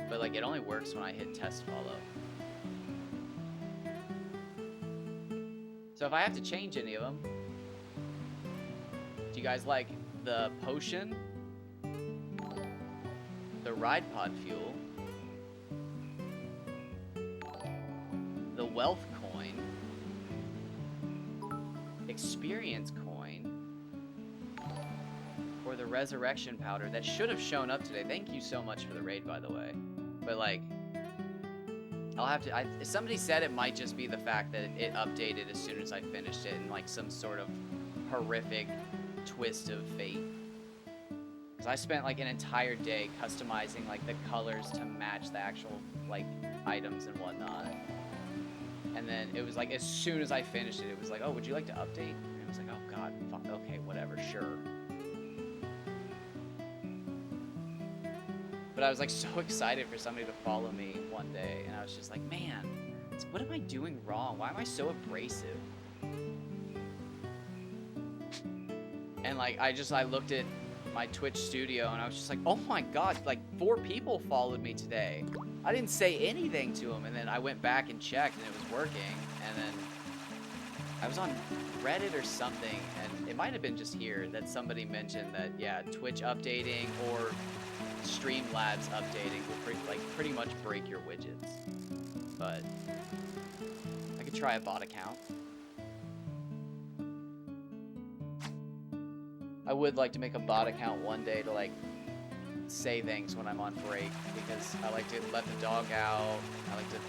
But like it only works when I hit test follow. So if I have to change any of them, do you guys like the potion, the ride pod fuel, the wealth coin, experience coin, or the resurrection powder that should have shown up today? Thank you so much for the raid, by the way. But like, I'll have to, somebody said it might just be the fact that it updated as soon as I finished it in like some sort of horrific twist of fate. Because I spent like an entire day customizing like the colors to match the actual like items and whatnot. And then it was like, as soon as I finished it, it was like, oh, would you like to update? And it was like, oh God, fuck, okay, whatever, sure. But I was like so excited for somebody to follow me one day, and I was just like, man, what am I doing wrong? Why am I so abrasive? And like, I looked at my Twitch studio, and I was just like, oh my God, like 4 people followed me today. I didn't say anything to them, and then I went back and checked, and it was working, and then I was on Reddit or something, and it might have been just here that somebody mentioned that, yeah, Twitch updating or Streamlabs updating will pretty much break your widgets. But I could try a bot account. I would like to make a bot account one day to like say things when I'm on break, because I like to let the dog out. I like to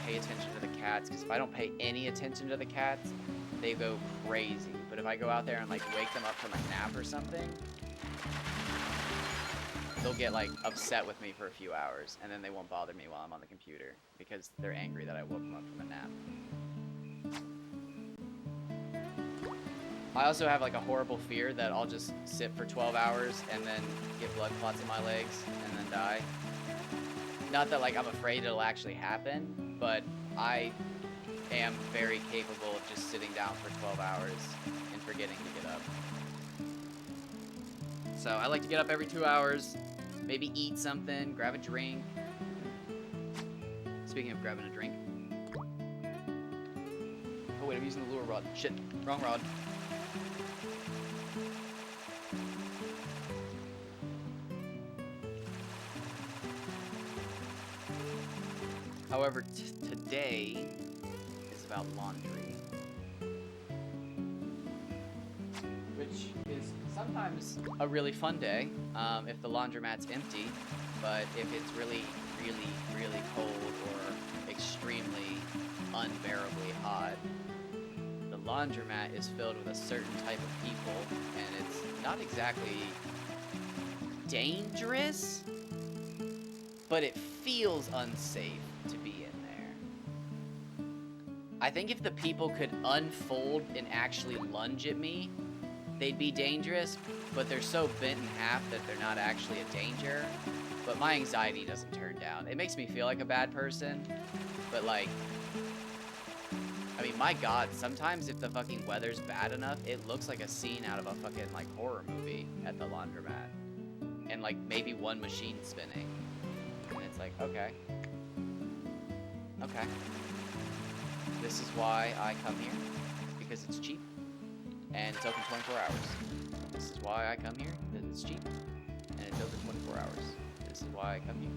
pay attention to the cats, because if I don't pay any attention to the cats, they go crazy. But if I go out there and like wake them up from a nap or something, they'll get like upset with me for a few hours, and then they won't bother me while I'm on the computer because they're angry that I woke them up from a nap. I also have like a horrible fear that I'll just sit for 12 hours and then get blood clots in my legs and then die. Not that like I'm afraid it'll actually happen, but I am very capable of just sitting down for 12 hours and forgetting to get up. So I like to get up every 2 hours, maybe eat something, grab a drink, Speaking of grabbing a drink. Oh wait, I'm using the lure rod. Shit, wrong rod. However, today is about laundry. Which is sometimes a really fun day if the laundromat's empty, but if it's really, really, really cold or extremely unbearably hot, the laundromat is filled with a certain type of people, and it's not exactly dangerous, but it feels unsafe to be in there. I think if the people could unfold and actually lunge at me, they'd be dangerous, but they're so bent in half that they're not actually a danger. But my anxiety doesn't turn down. It makes me feel like a bad person, but like, I mean, my God, sometimes if the fucking weather's bad enough, it looks like a scene out of a fucking like horror movie at the laundromat. And like maybe one machine spinning. And it's like, okay. Okay. This is why I come here, because it's cheap. And it's open 24 hours. This is why I come here, because it's cheap. And it's open 24 hours. This is why I come here.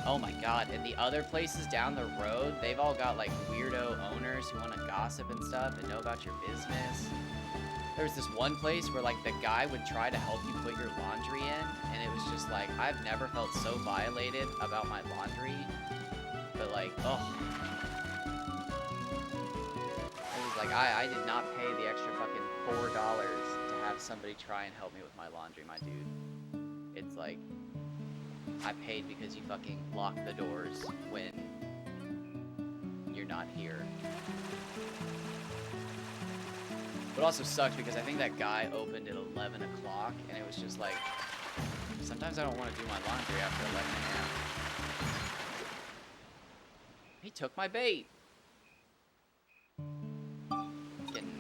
Oh my God, and the other places down the road, they've all got like weirdo owners who want to gossip and stuff and know about your business. There was this one place where like the guy would try to help you put your laundry in, and it was just like, I've never felt so violated about my laundry. But like, oh. It was like, I did not pay the extra fucking $4 to have somebody try and help me with my laundry, my dude. It's like, I paid because you fucking lock the doors when you're not here. But also sucked because I think that guy opened at 11 o'clock, and it was just like, sometimes I don't want to do my laundry after 11 a.m. He took my bait. Getting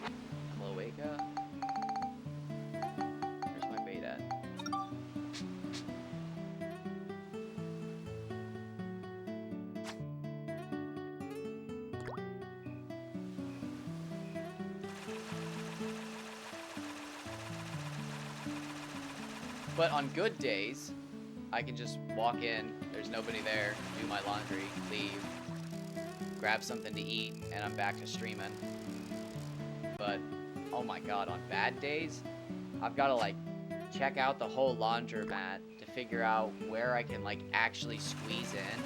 cloaca. Where's my bait at? But on good days, I can just walk in, there's nobody there, do my laundry, leave, grab something to eat, and I'm back to streaming. But, oh my God, on bad days, I've got to like check out the whole laundromat to figure out where I can like actually squeeze in.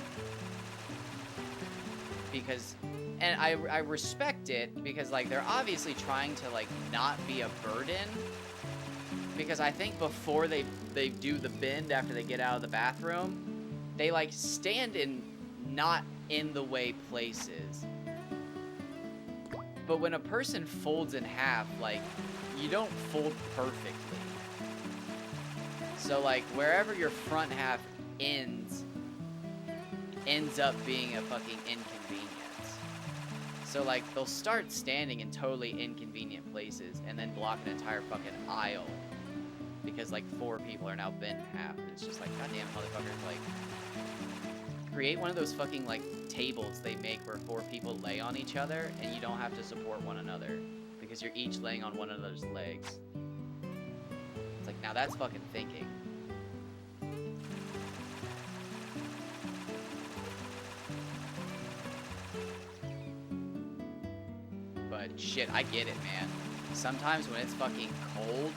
Because, and I respect it because like they're obviously trying to like not be a burden. Because I think before they do the bend after they get out of the bathroom, they like stand in not in the way places. But when a person folds in half, like, you don't fold perfectly. So like wherever your front half ends up being a fucking inconvenience. So like they'll start standing in totally inconvenient places and then block an entire fucking aisle. Because like 4 people are now bent in half, and it's just like, goddamn motherfuckers, like, create one of those fucking like tables they make where 4 people lay on each other, and you don't have to support one another because you're each laying on one another's legs. It's like, now that's fucking thinking. But shit, I get it, man. Sometimes when it's fucking cold,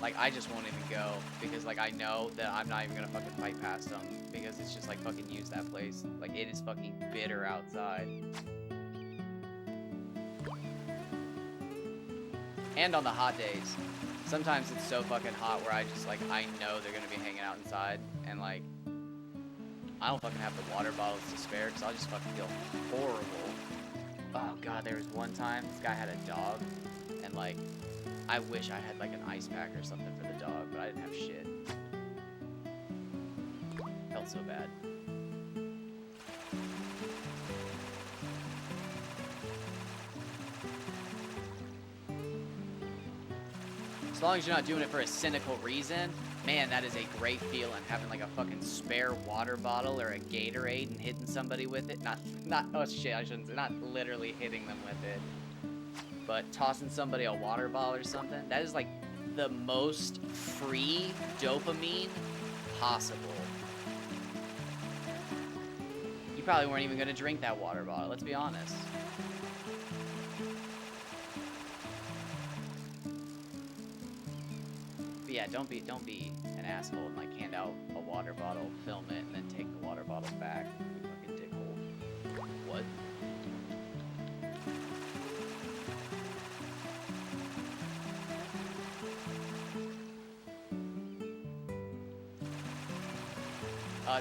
like, I just won't even go, because, like, I know that I'm not even gonna fucking fight past them, because it's just, like, fucking use that place. Like, it is fucking bitter outside. And on the hot days. Sometimes it's so fucking hot where I just, like, I know they're gonna be hanging out inside, and, like, I don't fucking have the water bottles to spare, because I'll just fucking feel horrible. Oh, God, there was one time, this guy had a dog, and, like, I wish I had like an ice pack or something for the dog, but I didn't have shit. Felt so bad. As long as you're not doing it for a cynical reason, Man, that is a great feeling, having like a fucking spare water bottle or a Gatorade and hitting somebody with it. Oh shit, I shouldn't say, not literally hitting them with it, but tossing somebody a water bottle or something. That is like the most free dopamine possible. You probably weren't even gonna drink that water bottle, let's be honest. But yeah, don't be an asshole and like hand out a water bottle, film it, and then take the water bottle back. You fucking dickhole. What?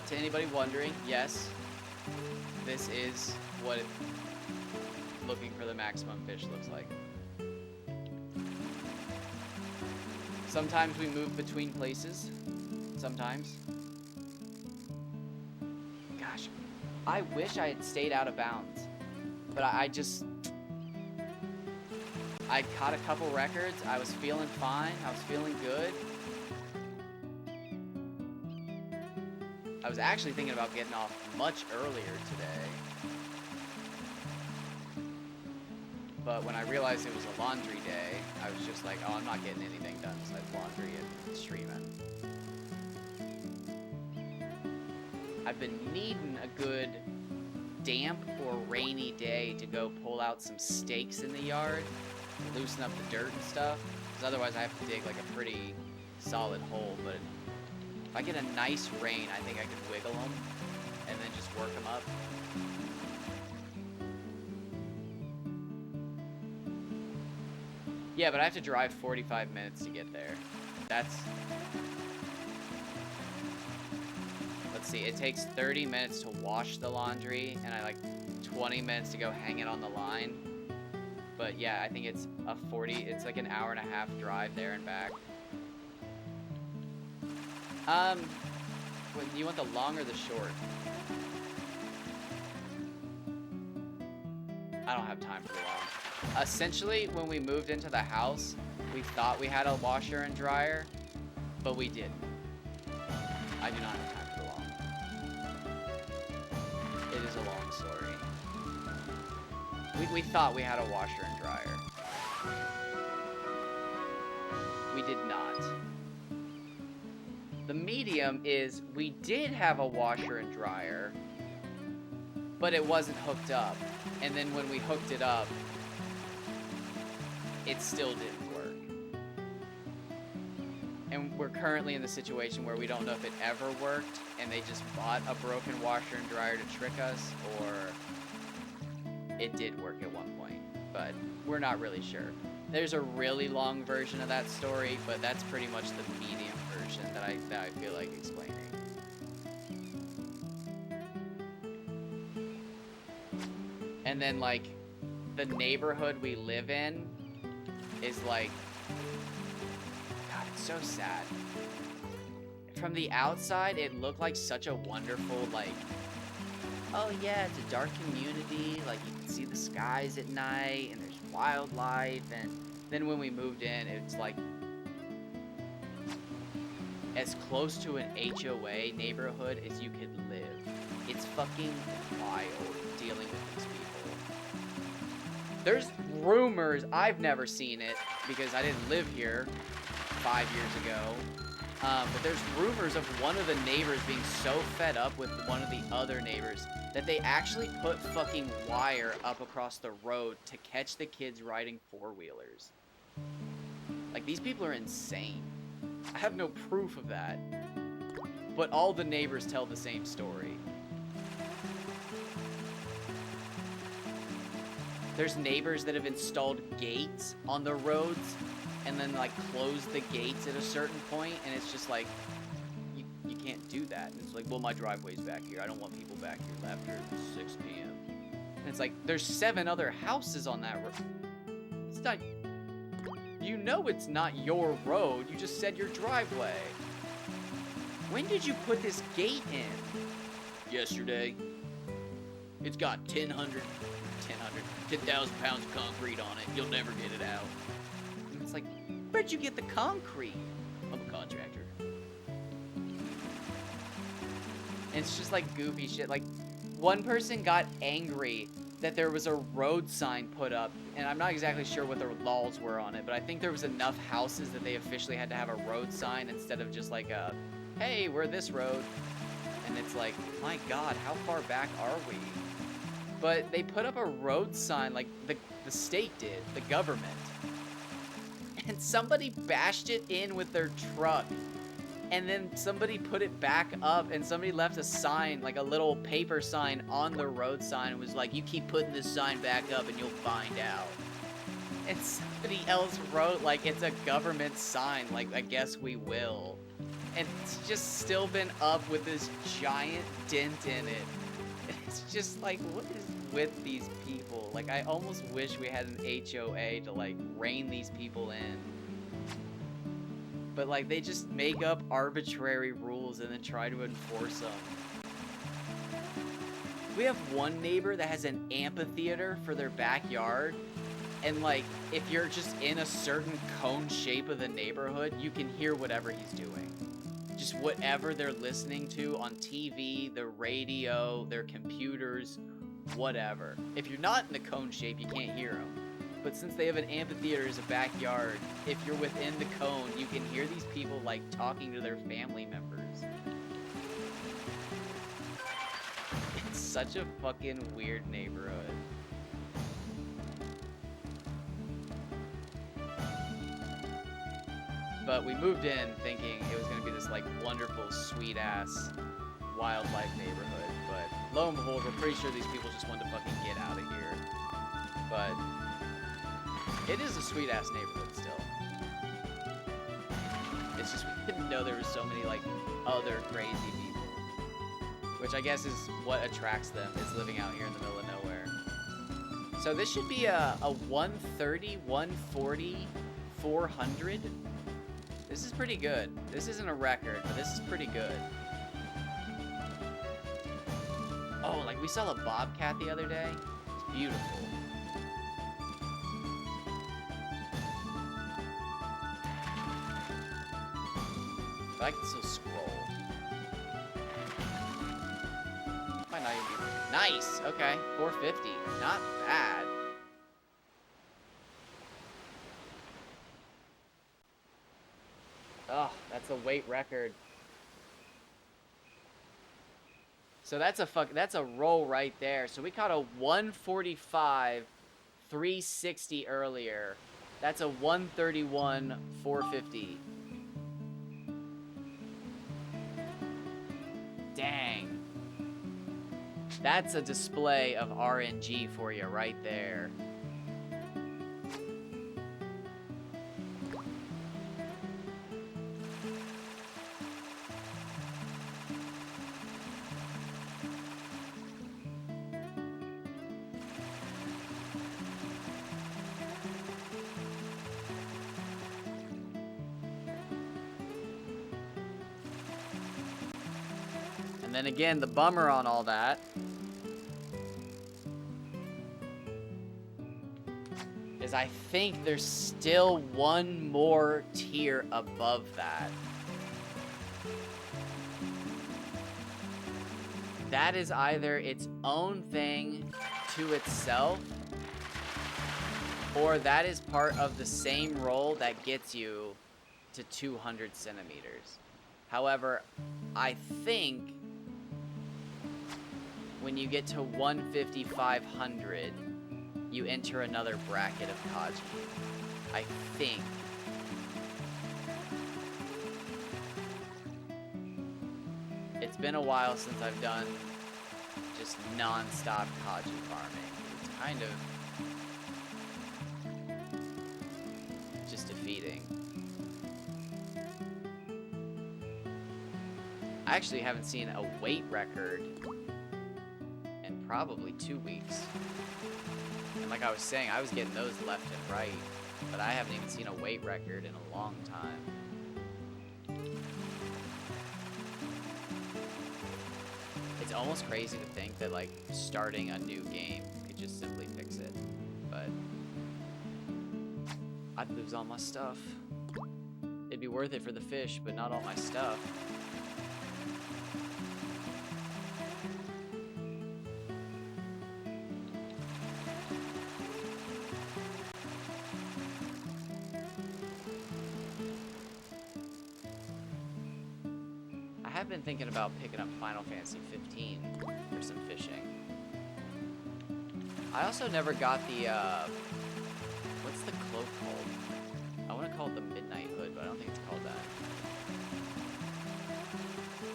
To anybody wondering, yes, this is what looking for the maximum fish looks like. Sometimes we move between places. Sometimes. Gosh, I wish I had stayed out of bounds. But I caught a couple records. I was feeling fine. I was feeling good. I was actually thinking about getting off much earlier today. But when I realized it was a laundry day, I was just like, oh, I'm not getting anything done besides laundry and streaming. I've been needing a good damp or rainy day to go pull out some stakes in the yard, to loosen up the dirt and stuff, because otherwise I have to dig like a pretty solid hole. But if I get a nice rain, I think I could wiggle them and then just work them up. Yeah, but I have to drive 45 minutes to get there. Let's see, it takes 30 minutes to wash the laundry, and I like 20 minutes to go hang it on the line. But yeah, I think it's like an hour and a half drive there and back. You want the long or the short? I don't have time for the long. Essentially, when we moved into the house, we thought we had a washer and dryer, but we didn't. I do not have time for the long. It is a long story. We thought we had a washer and dryer. We did not. The medium is we did have a washer and dryer, but it wasn't hooked up. And then when we hooked it up, it still didn't work. And we're currently in the situation where we don't know if it ever worked and they just bought a broken washer and dryer to trick us, or it did work at one point, but we're not really sure. There's a really long version of that story, but that's pretty much the medium version that I feel like explaining. And then like the neighborhood we live in is like, God, it's so sad. From the outside, it looked like such a wonderful, like, oh yeah, it's a dark community, like you can see the skies at night and there's wildlife. And then when we moved in, it's like as close to an HOA neighborhood as you could live. It's fucking wild dealing with these people. There's rumors, I've never seen it because I didn't live here 5 years ago. But there's rumors of one of the neighbors being so fed up with one of the other neighbors that they actually put fucking wire up across the road to catch the kids riding four-wheelers. Like, these people are insane. I have no proof of that, but all the neighbors tell the same story. There's neighbors that have installed gates on the roads and then like close the gates at a certain point, and it's just like, you can't do that. And it's like, well, my driveway's back here. I don't want people back here after 6 p.m. And it's like, there's 7 other houses on that road. It's not, you know it's not your road. You just said your driveway. When did you put this gate in? Yesterday. It's got 10,000 pounds of concrete on it. You'll never get it out. And it's like, where'd you get the concrete? I'm a contractor. It's just like goofy shit. Like, one person got angry that there was a road sign put up, and I'm not exactly sure what the laws were on it, but I think there was enough houses that they officially had to have a road sign instead of just like a, hey, we're this road. And it's like, my God, how far back are we? But they put up a road sign, like the state did, the government. And somebody bashed it in with their truck. And then somebody put it back up, and somebody left a sign, like a little paper sign on the road sign, and was like, you keep putting this sign back up and you'll find out. And somebody else wrote, like, it's a government sign, like, I guess we will. And it's just still been up with this giant dent in it. It's just like, what is with these people? Like, I almost wish we had an HOA to, like, rein these people in. But, like, they just make up arbitrary rules and then try to enforce them. We have one neighbor that has an amphitheater for their backyard. And, like, if you're just in a certain cone shape of the neighborhood, you can hear whatever he's doing. Just whatever they're listening to on TV, the radio, their computers, whatever. If you're not in the cone shape, you can't hear them. But since they have an amphitheater as a backyard, if you're within the cone, you can hear these people, like, talking to their family members. It's such a fucking weird neighborhood. But we moved in thinking it was going to be this, like, wonderful, sweet-ass wildlife neighborhood. But lo and behold, we're pretty sure these people just wanted to fucking get out of here. But it is a sweet-ass neighborhood still. It's just we didn't know there were so many, like, other crazy people. Which I guess is what attracts them, is living out here in the middle of nowhere. So this should be a 130, 140, 400. This is pretty good. This isn't a record, but this is pretty good. Oh, like we saw a bobcat the other day. It's beautiful. But I can still scroll. Might not even be... Nice! Okay, 450. Not bad. Oh, that's a weight record. So that's a roll right there. So we caught a 145, 360 earlier. That's a 131, 450. Dang. That's a display of RNG for you right there. And then again, the bummer on all that is I think there's still one more tier above that. That is either its own thing to itself, or that is part of the same roll that gets you to 200 centimeters. However, I think when you get to 150, 500, you enter another bracket of Kaji. I think. It's been a while since I've done just non-stop Kaji farming. It's kind of just defeating. I actually haven't seen a weight record in probably 2 weeks. And like I was saying, I was getting those left and right, but I haven't even seen a weight record in a long time. It's almost crazy to think that, like, starting a new game could just simply fix it, but I'd lose all my stuff. It'd be worth it for the fish, but not all my stuff. have been thinking about picking up Final Fantasy 15 for some fishing. I also never got the, what's the cloak called? I want to call it the Midnight Hood, but I don't think it's called that.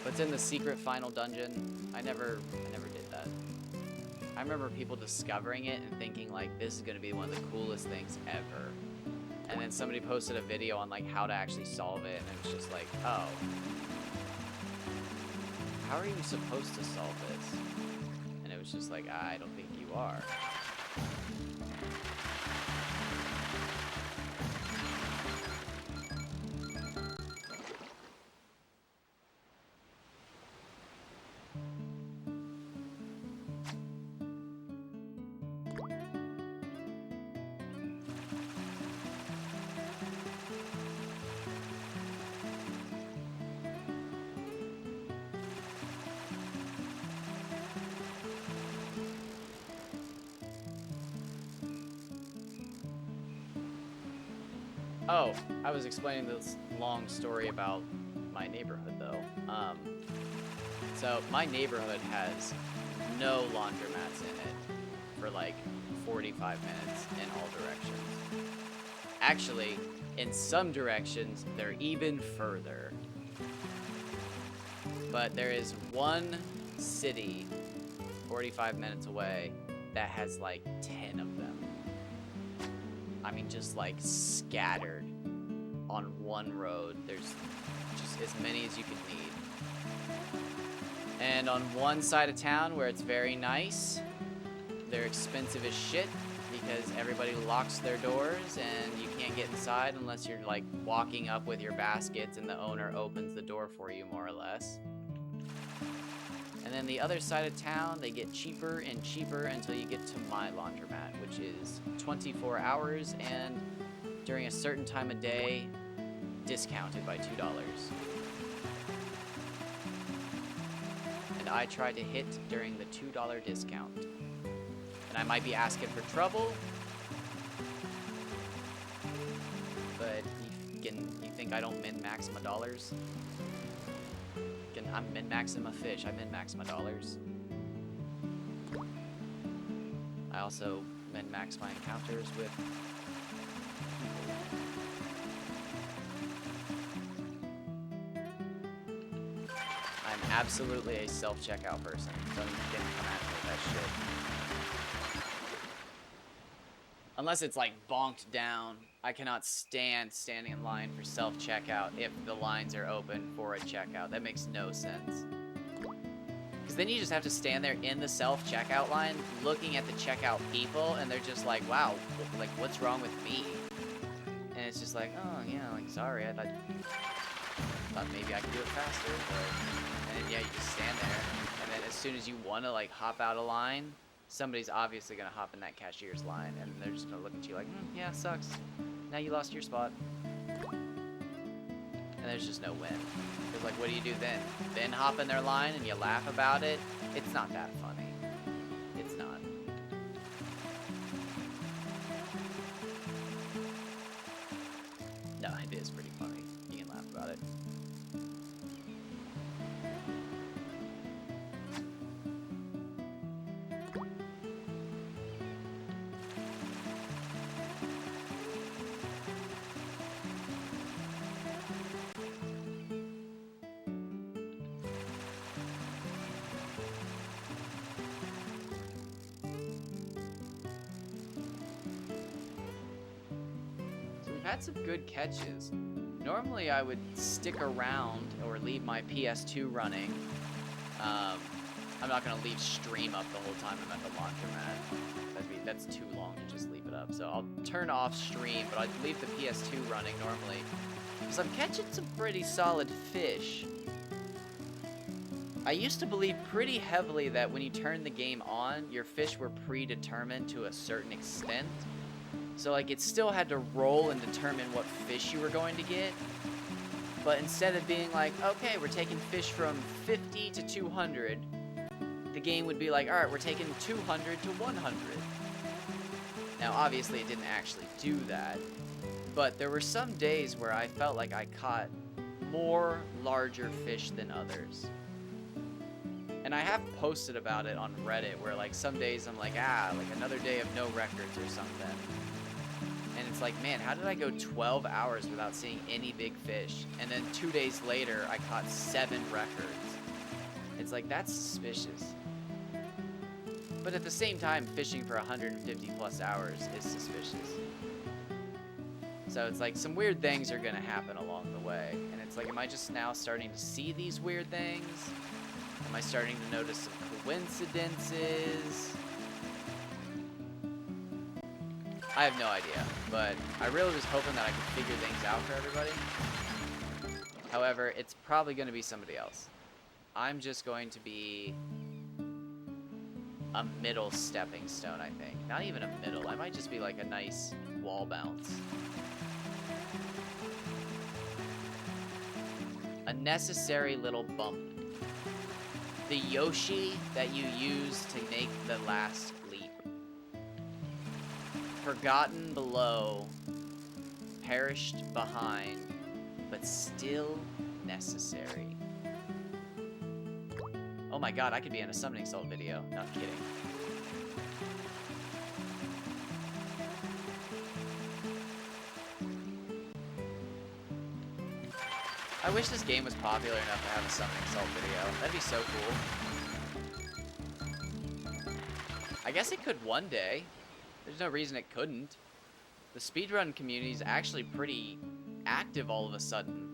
But it's in the secret final dungeon. I never did that. I remember people discovering it and thinking, like, this is going to be one of the coolest things ever. And then somebody posted a video on, like, how to actually solve it, and it was just like, oh. How are you supposed to solve this? And it was just like, I don't think you are. Oh, I was explaining this long story about my neighborhood, though. So my neighborhood has no laundromats in it for like 45 minutes in all directions. Actually, in some directions, they're even further. But there is one city 45 minutes away that has like 10 of them. I mean, just like scattered on one road. There's just as many as you could need. And on one side of town where it's very nice, they're expensive as shit because everybody locks their doors and you can't get inside unless you're like walking up with your baskets and the owner opens the door for you, more or less. And then the other side of town, they get cheaper and cheaper until you get to my laundromat, which is 24 hours and during a certain time of day, discounted by $2. And I tried to hit during the $2 discount. And I might be asking for trouble, but you think I don't min-max my dollars? I'm min-maxing my fish. I min-max my dollars. I also min-max my encounters with I'm absolutely a self-checkout person. Don't even get to come at me with that shit. Unless it's like bonked down. I cannot stand standing in line for self-checkout if the lines are open for a checkout. That makes no sense. Because then you just have to stand there in the self-checkout line looking at the checkout people and they're just like, wow, like what's wrong with me? And it's just like, oh yeah, like sorry, I thought maybe I could do it faster, but and then, yeah, you just stand there and then as soon as you want to like hop out of line, somebody's obviously gonna hop in that cashier's line and they're just gonna look at you like, yeah, sucks. Now you lost your spot. And there's just no win. Because like, what do you do then? Then hop in their line and you laugh about it? It's not that funny. It's not. No, it is pretty funny. You can laugh about it. Had some good catches. Normally I would stick around or leave my PS2 running. I'm not gonna leave stream up the whole time I'm at the laundromat. That's too long to just leave it up. So I'll turn off stream, but I'd leave the PS2 running normally. Because I'm catching some pretty solid fish. I used to believe pretty heavily that when you turn the game on, your fish were predetermined to a certain extent. So, like, it still had to roll and determine what fish you were going to get. But instead of being like, okay, we're taking fish from 50 to 200, the game would be like, alright, we're taking 200 to 100. Now, obviously, it didn't actually do that. But there were some days where I felt like I caught more larger fish than others. And I have posted about it on Reddit where like some days I'm like, like another day of no records or something. And it's like, man, how did I go 12 hours without seeing any big fish? And then 2 days later, I caught 7 records. It's like, that's suspicious. But at the same time, fishing for 150 plus hours is suspicious. So it's like some weird things are gonna happen along the way. And it's like, am I just now starting to see these weird things? Am I starting to notice some coincidences? I have no idea, but I really was hoping that I could figure things out for everybody. However, it's probably going to be somebody else. I'm just going to be a middle stepping stone, I think. Not even a middle. I might just be like a nice wall bounce. A necessary little bump. The Yoshi that you use to make the last leap. Forgotten below, perished behind, but still necessary. Oh my god, I could be in a Summoning Salt video. Not kidding. I wish this game was popular enough to have a Summoning Salt video. That'd be so cool. I guess it could one day. There's no reason it couldn't. The speedrun community is actually pretty active all of a sudden.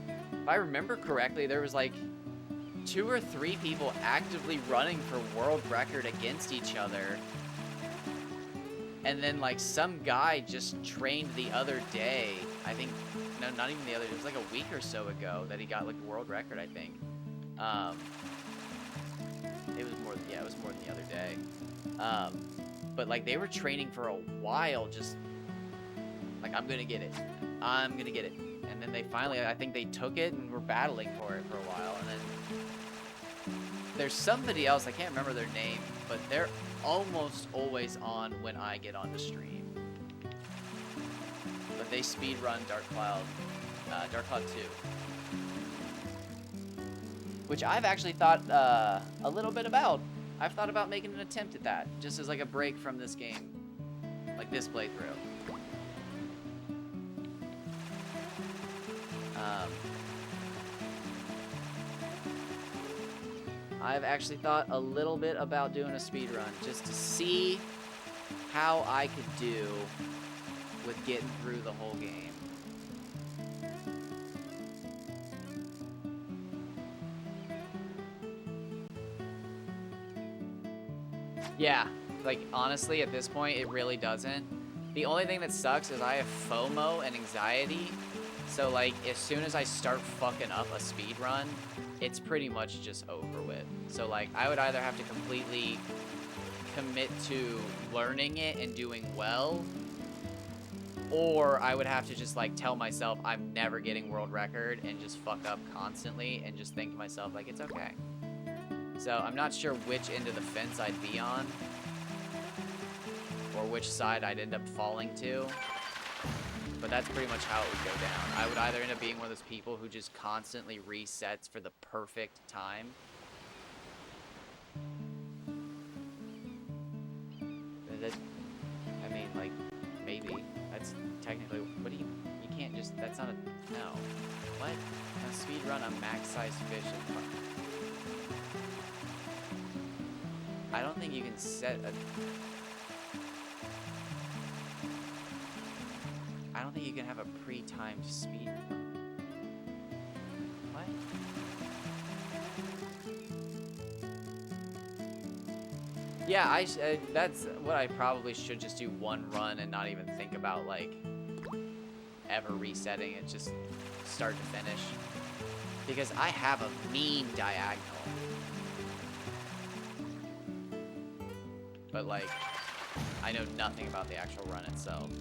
If I remember correctly, there was like 2 or 3 people actively running for world record against each other. And then like some guy just trained the other day, I think, no, not even the other, it was like a week or so ago that he got like the world record, I think. It was more than the other day. But like they were training for a while, just like, I'm gonna get it. I'm gonna get it. And then they finally, I think they took it and were battling for it for a while. And then there's somebody else, I can't remember their name, but they're almost always on when I get onto stream. But they speedrun Dark Cloud 2. Which I've actually thought a little bit about. I've thought about making an attempt at that, just as like a break from this game. Like this playthrough. I've actually thought a little bit about doing a speedrun, just to see how I could do with getting through the whole game. Yeah, like honestly at this point it really doesn't. The only thing that sucks is I have FOMO and anxiety. So like as soon as I start fucking up a speed run, it's pretty much just over with. So like I would either have to completely commit to learning it and doing well, or I would have to just like tell myself I'm never getting world record and just fuck up constantly and just think to myself like it's okay. So I'm not sure which end of the fence I'd be on, or which side I'd end up falling to, but that's pretty much how it would go down. I would either end up being one of those people who just constantly resets for the perfect time. I mean, like, maybe. That's technically, what do you can't just, that's not a, no. What? A speedrun a max-sized fish in front. I don't think you can set a... I don't think you can have a pre-timed speed. What? Yeah, that's what I probably should just do, one run and not even think about, like, ever resetting it, just start to finish. Because I have a mean diagonal. But, like, I know nothing about the actual run itself.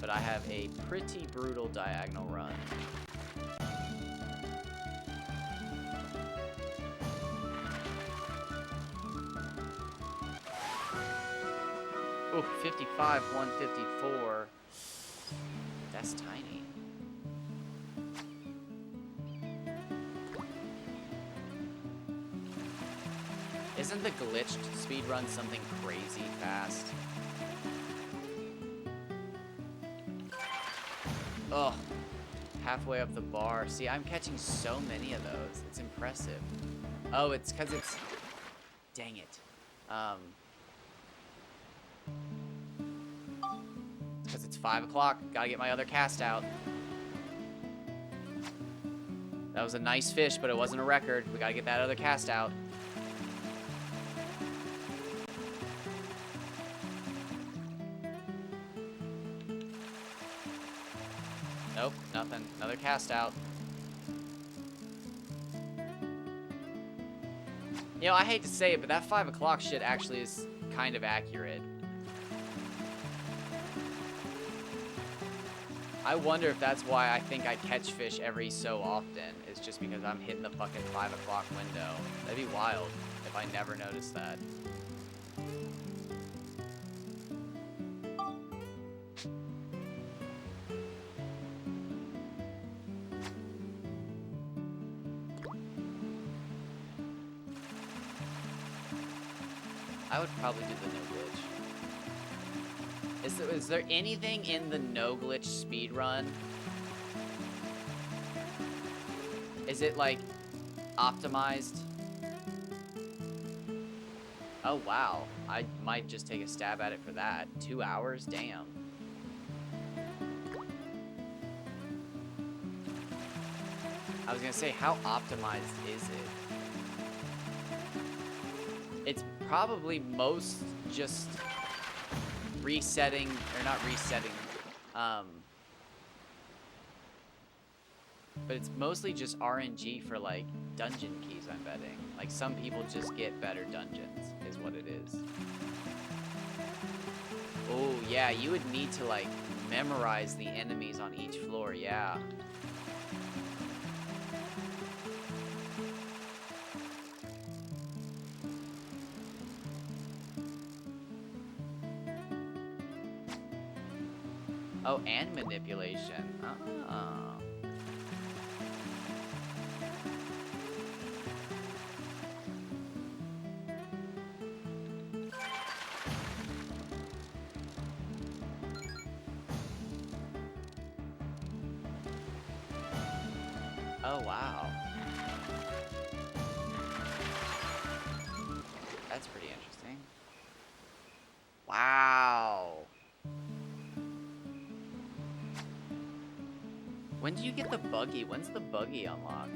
But I have a pretty brutal diagonal run. Ooh, 55, 154. That's tiny. Isn't the glitched speedrun something crazy fast? Ugh. Halfway up the bar. See, I'm catching so many of those. It's impressive. Oh, it's because it's... Dang it. It's because it's 5 o'clock. Gotta get my other cast out. That was a nice fish, but it wasn't a record. We gotta get that other cast out. Nope, nothing. Another cast out. You know, I hate to say it, but that 5 o'clock shit actually is kind of accurate. I wonder if that's why I think I catch fish every so often. It's just because I'm hitting the fucking 5 o'clock window. That'd be wild if I never noticed that. I would probably do the no glitch. Is there anything in the no glitch speedrun? Is it like optimized? Oh wow, I might just take a stab at it for that. 2 hours? Damn. I was gonna say, how optimized is it? It's probably most just resetting, or not resetting, but it's mostly just RNG for like dungeon keys, I'm betting. Like some people just get better dungeons, is what it is. Oh yeah, you would need to like memorize the enemies on each floor, yeah. Oh, and manipulation. Oh. Oh, wow. That's pretty interesting. Wow. When do you get the buggy? When's the buggy unlock?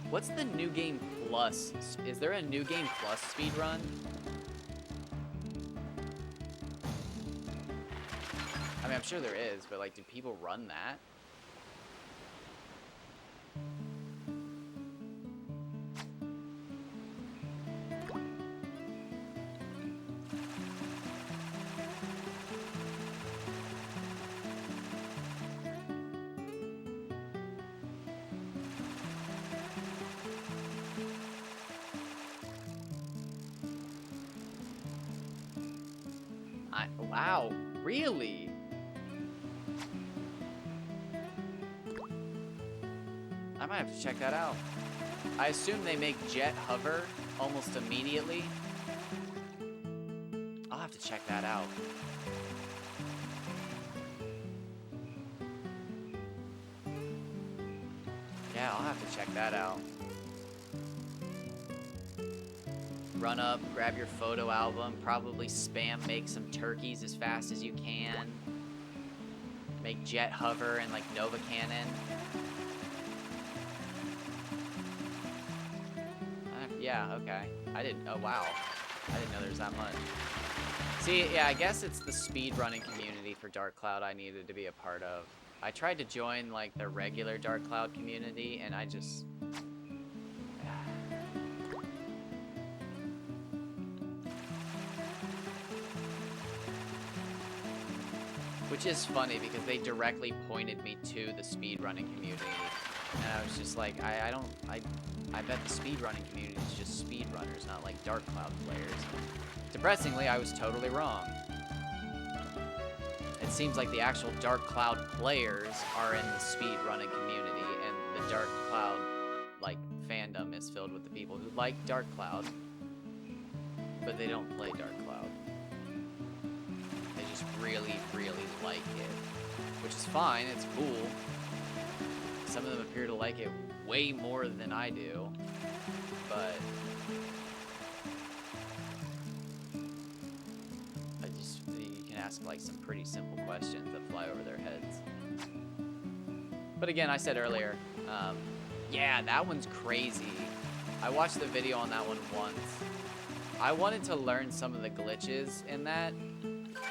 What's the New Game Plus? Is there a New Game Plus speedrun? I mean, I'm sure there is, but like, do people run that? Wow, really? I might have to check that out. I assume they make jet hover almost immediately. I'll have to check that out. Yeah, I'll have to check that out. Run up, grab your photo album, probably spam make some turkeys as fast as you can. Make jet hover and like Nova Cannon. Yeah, okay. Oh wow. I didn't know there was that much. See, yeah, I guess it's the speedrunning community for Dark Cloud I needed to be a part of. I tried to join like the regular Dark Cloud community and I just... Which is funny because they directly pointed me to the speedrunning community. And I was just like, I bet the speedrunning community is just speedrunners, not like Dark Cloud players. Depressingly, I was totally wrong. It seems like the actual Dark Cloud players are in the speedrunning community, and the Dark Cloud, like, fandom is filled with the people who like Dark Cloud, but they don't play Dark Cloud. They just really, really like it, which is fine. It's cool. Some of them appear to like it way more than I do, but you can ask like some pretty simple questions that fly over their heads. But again, I said earlier, yeah, that one's crazy. I watched the video on that one once. I wanted to learn some of the glitches in that,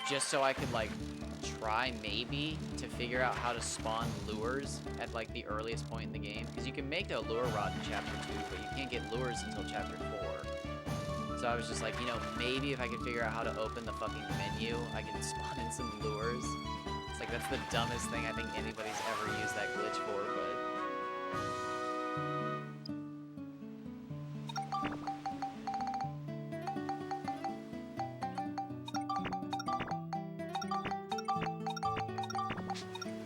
just so I could like try maybe to figure out how to spawn lures at like the earliest point in the game, because you can make a lure rod in chapter 2, but you can't get lures until chapter 4. So I was just like, you know, maybe if I could figure out how to open the fucking menu, I can spawn in some lures. It's like, that's the dumbest thing I think anybody's ever used that glitch for, but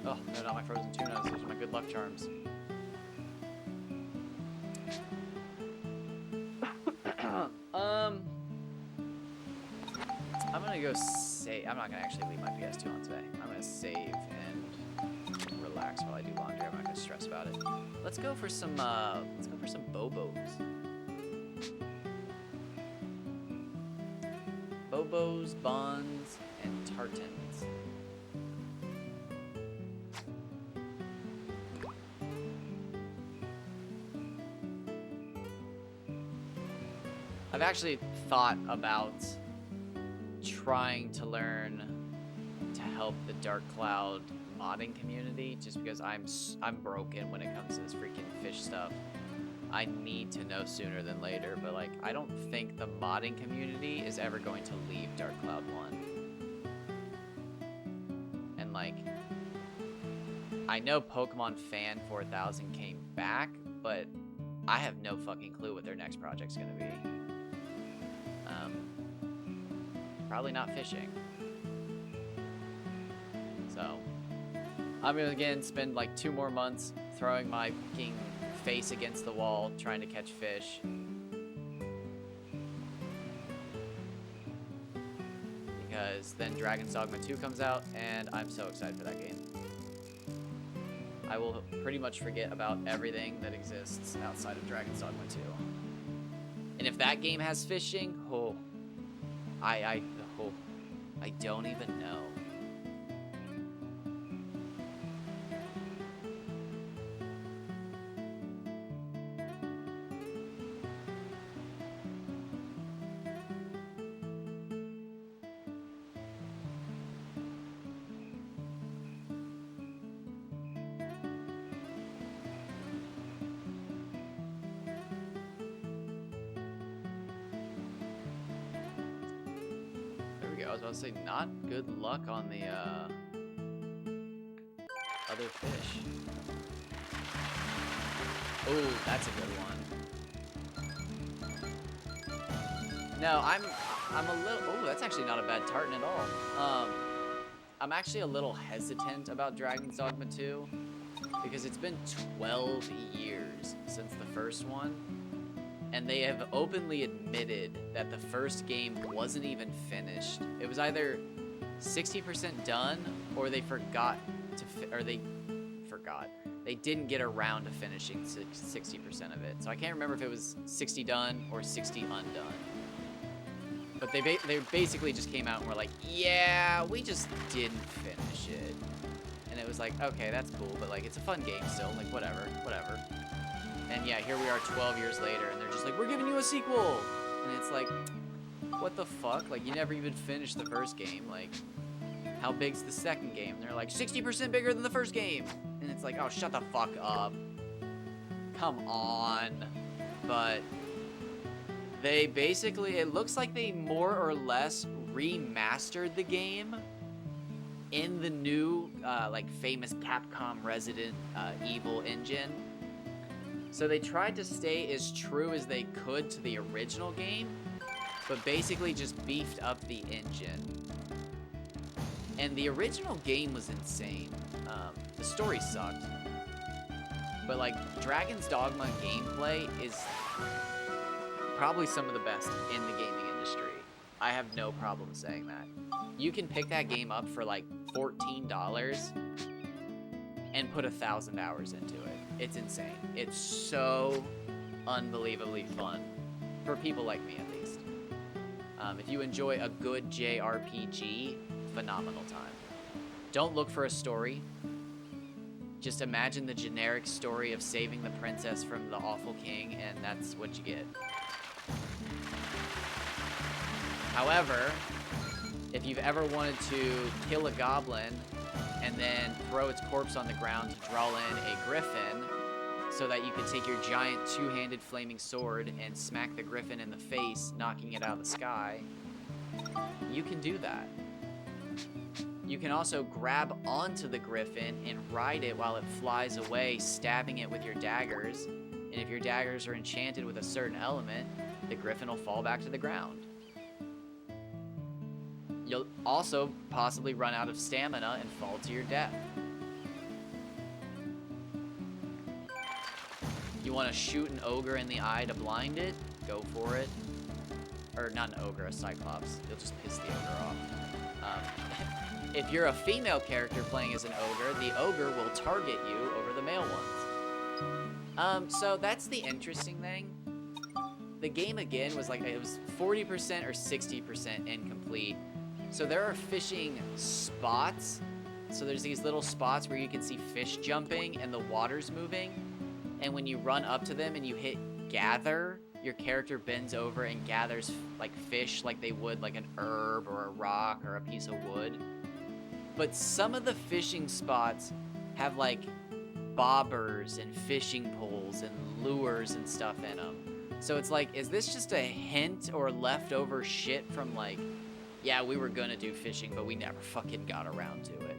oh, no, not my frozen tuna. Those are my good luck charms. I'm gonna go save. I'm not gonna actually leave my PS2 on today. I'm gonna save and relax while I do laundry. I'm not gonna stress about it. Let's go for some Bobos. Bobos, buns, and tartans. I've actually thought about trying to learn to help the Dark Cloud modding community, just because I'm broken when it comes to this freaking fish stuff. I need to know sooner than later, but like, I don't think the modding community is ever going to leave Dark Cloud 1. And like, I know Pokemon Fan 4000 came back, but I have no fucking clue what their next project's gonna be. Probably not fishing. So, I'm gonna again spend like 2 more months throwing my fucking face against the wall trying to catch fish. Because then Dragon's Dogma 2 comes out, and I'm so excited for that game. I will pretty much forget about everything that exists outside of Dragon's Dogma 2. And if that game has fishing, oh, I don't even know. I was about to say, not good luck on the other fish. Oh, that's a good one. No, I'm a little. Oh, that's actually not a bad tartan at all. I'm actually a little hesitant about Dragon's Dogma 2 because it's been 12 years since the first one. And they have openly admitted that the first game wasn't even finished. It was either 60% done, or they forgot to, They didn't get around to finishing 60% of it. So I can't remember if it was 60 done or 60 undone. But they basically just came out and were like, yeah, we just didn't finish it. And it was like, okay, that's cool, but like, it's a fun game still. Like, whatever. And yeah, here we are 12 years later, and they're just like, we're giving you a sequel! And it's like, what the fuck? Like, you never even finished the first game. Like, how big's the second game? And they're like, 60% bigger than the first game! And it's like, oh, shut the fuck up. Come on. But they basically, it looks like they more or less remastered the game in the new, like, famous Capcom Resident Evil engine. So they tried to stay as true as they could to the original game, but basically just beefed up the engine. And the original game was insane. The story sucked. but like Dragon's Dogma gameplay is probably some of the best in the gaming industry. I have no problem saying that. You can pick that game up for like $14 and put 1,000 hours into it. It's insane. It's so unbelievably fun for people like me, at least. If you enjoy a good JRPG, phenomenal time. Don't look for a story. Just imagine the generic story of saving the princess from the awful king, and that's what you get. However, if you've ever wanted to kill a goblin and then throw its corpse on the ground to draw in a griffin so that you can take your giant two-handed flaming sword and smack the griffin in the face, knocking it out of the sky, you can do that. You can also grab onto the griffin and ride it while it flies away, stabbing it with your daggers. And if your daggers are enchanted with a certain element, the griffin will fall back to the ground. You'll also possibly run out of stamina and fall to your death. You want to shoot an ogre in the eye to blind it? Go for it. Or not an ogre, a cyclops. You'll just piss the ogre off. If you're a female character playing as an ogre, the ogre will target you over the male ones. So that's the interesting thing. The game again was like, it was 40% or 60% incomplete. So there are fishing spots. So there's these little spots where you can see fish jumping and the water's moving. And when you run up to them and you hit gather, your character bends over and gathers like fish like they would like an herb or a rock or a piece of wood. But some of the fishing spots have like bobbers and fishing poles and lures and stuff in them. So it's like, is this just a hint or leftover shit from like, yeah, we were gonna do fishing, but we never fucking got around to it?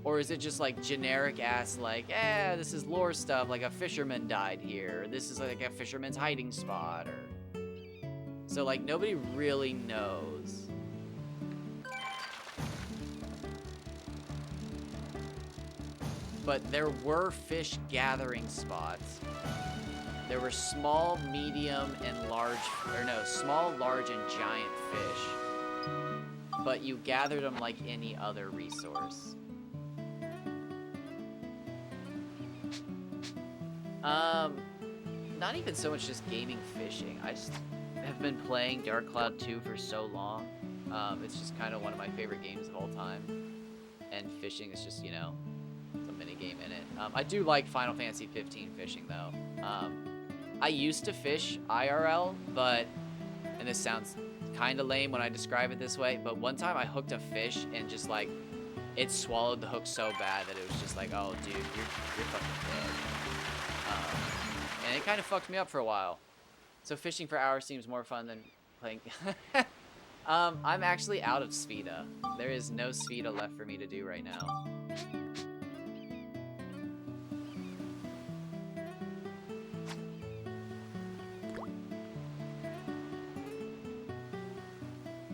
Or is it just like generic ass like, this is lore stuff, like a fisherman died here, or this is like a fisherman's hiding spot, or... So like nobody really knows. But there were fish gathering spots. There were small, medium, and large, or no, small, large, and giant fish. But you gathered them like any other resource. Not even so much just gaming fishing. I just have been playing Dark Cloud 2 for so long. It's just kind of one of my favorite games of all time. And fishing is just, you know, it's a mini game in it. I do like Final Fantasy 15 fishing though. I used to fish IRL, but, and this sounds kind of lame when I describe it this way, but one time I hooked a fish and just like, it swallowed the hook so bad that it was just like, oh dude, you're fucking dead. And it kind of fucked me up for a while. So fishing for hours seems more fun than playing. I'm actually out of Spheda. There is no Spheda left for me to do right now.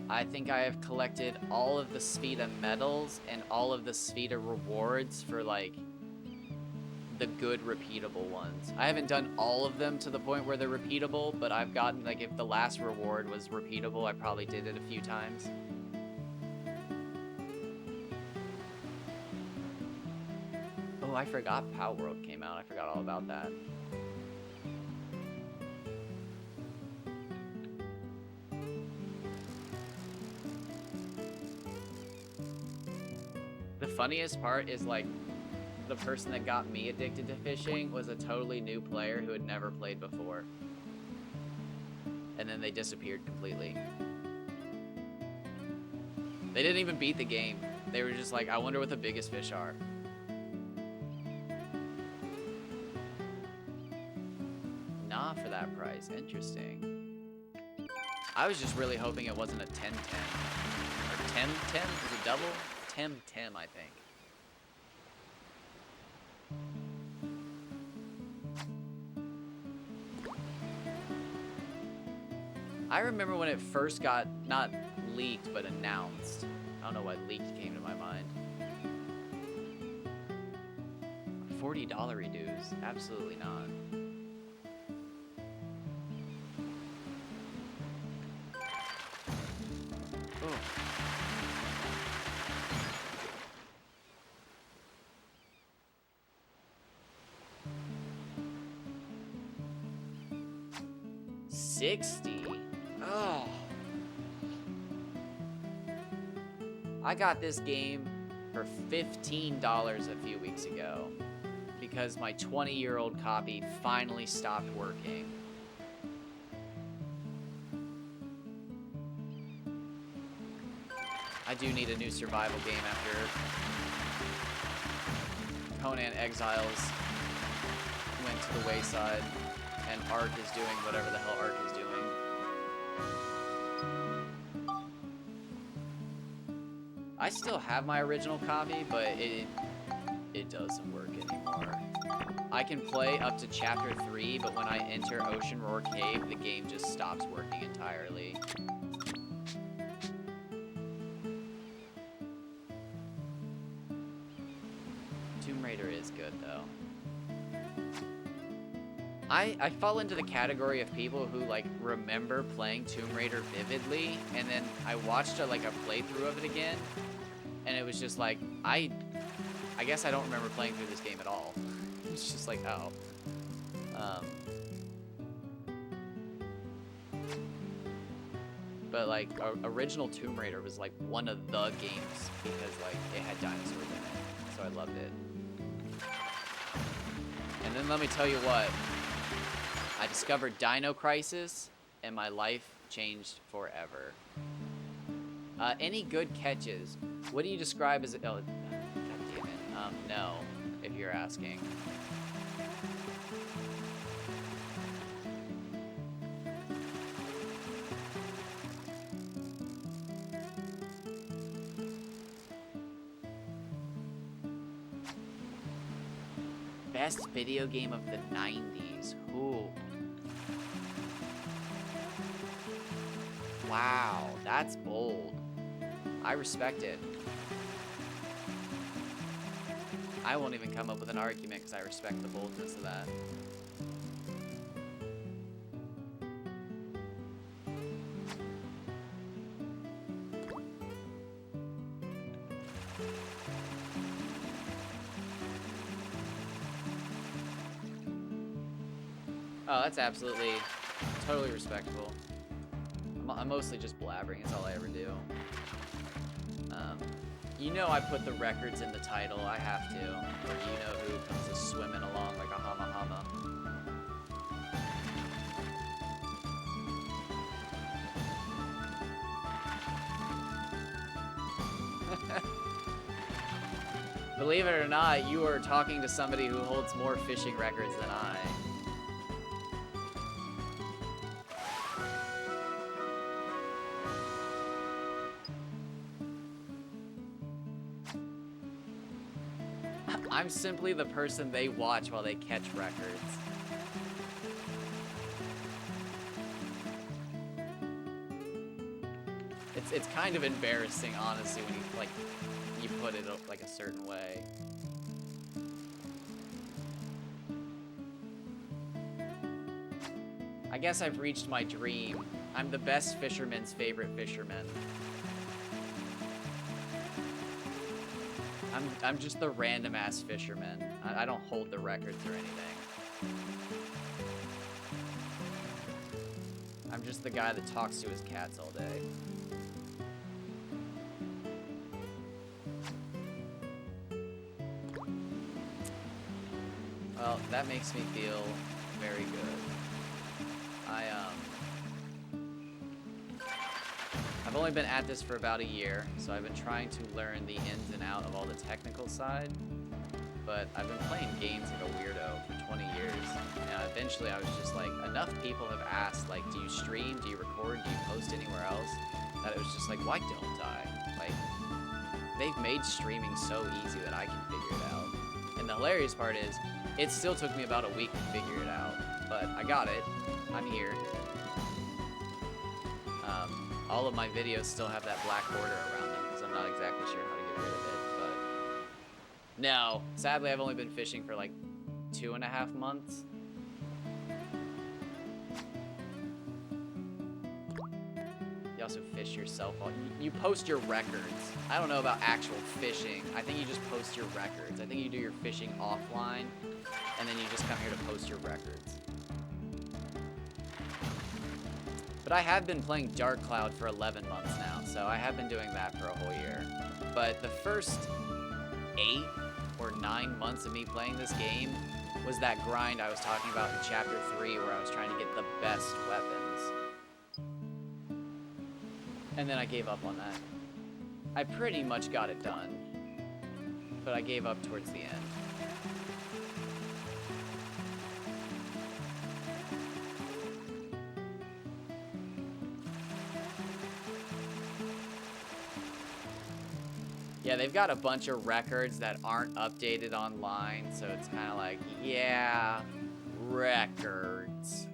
I think I have collected all of the Spheda medals and all of the Spheda rewards for like the good repeatable ones. I haven't done all of them to the point where they're repeatable, but I've gotten, like, if the last reward was repeatable, I probably did it a few times. Oh, I forgot Palworld came out. I forgot all about that. The funniest part is, like, the person that got me addicted to fishing was a totally new player who had never played before. And then they disappeared completely. They didn't even beat the game. They were just like, I wonder what the biggest fish are. Nah, for that price. Interesting. I was just really hoping it wasn't a 10-10. Or 10-10? Is it double? 10-10, I think. I remember when it first got, not leaked, but announced. I don't know why leaked came to my mind. $40 reduce. Absolutely not. Oh. $60. Oh. I got this game for $15 a few weeks ago because my 20-year-old copy finally stopped working. I do need a new survival game after Conan Exiles went to the wayside and Ark is doing whatever the hell Ark is doing. I still have my original copy, but it doesn't work anymore. I can play up to chapter 3, but when I enter Ocean Roar Cave, the game just stops working entirely. Tomb Raider is good, though. I fall into the category of people who, like, remember playing Tomb Raider vividly, and then I watched a playthrough of it again, and it was just like, I guess I don't remember playing through this game at all. It's just like, oh. But, like, original Tomb Raider was, like, one of the games because, like, it had dinosaurs in it, so I loved it. And then let me tell you what. I discovered Dino Crisis, and my life changed forever. Any good catches? What do you describe as... Oh, God damn it. No, if you're asking. Best video game of the 90s. Ooh. Wow, that's bold. I respect it. I won't even come up with an argument because I respect the boldness of that. Oh, that's absolutely, totally respectable. I'm mostly just blabbering, it's all I ever do. You know I put the records in the title, I have to. Or you know who comes just swimming along like a hama hama. Believe it or not, you are talking to somebody who holds more fishing records than I. I'm simply the person they watch while they catch records. It's kind of embarrassing, honestly, when you put it up like a certain way. I guess I've reached my dream. I'm the best fisherman's favorite fisherman. I'm just the random ass fisherman. I don't hold the records or anything. I'm just the guy that talks to his cats all day. Well, that makes me feel very good. I've only been at this for about a year, so I've been trying to learn the ins and out of all the technical side, but I've been playing games like a weirdo for 20 years, and eventually I was just like, enough people have asked, like, do you stream, do you record, do you post anywhere else, that it was just like, why don't I? Like, they've made streaming so easy that I can figure it out. And the hilarious part is, it still took me about a week to figure it out, but I got it. I'm here. All of my videos still have that black border around them because I'm not exactly sure how to get rid of it, No, sadly, I've only been fishing for like 2.5 months. You also fish yourself. You post your records. I don't know about actual fishing. I think you just post your records. I think you do your fishing offline, and then you just come here to post your records. But I have been playing Dark Cloud for 11 months now, so I have been doing that for a whole year. But the first 8 or 9 months of me playing this game was that grind I was talking about in Chapter 3, where I was trying to get the best weapons. And then I gave up on that. I pretty much got it done, but I gave up towards the end. Yeah, they've got a bunch of records that aren't updated online, so it's kind of like, yeah, records.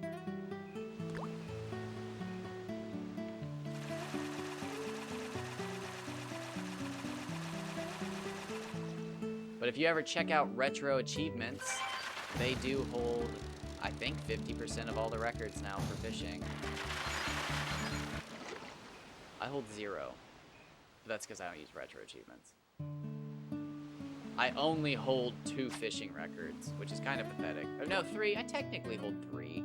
But if you ever check out Retro Achievements, they do hold, I think, 50% of all the records now for fishing. I hold 0. But that's because I don't use Retro Achievements. I only hold 2 fishing records, which is kind of pathetic. Oh, no, 3. I technically hold 3.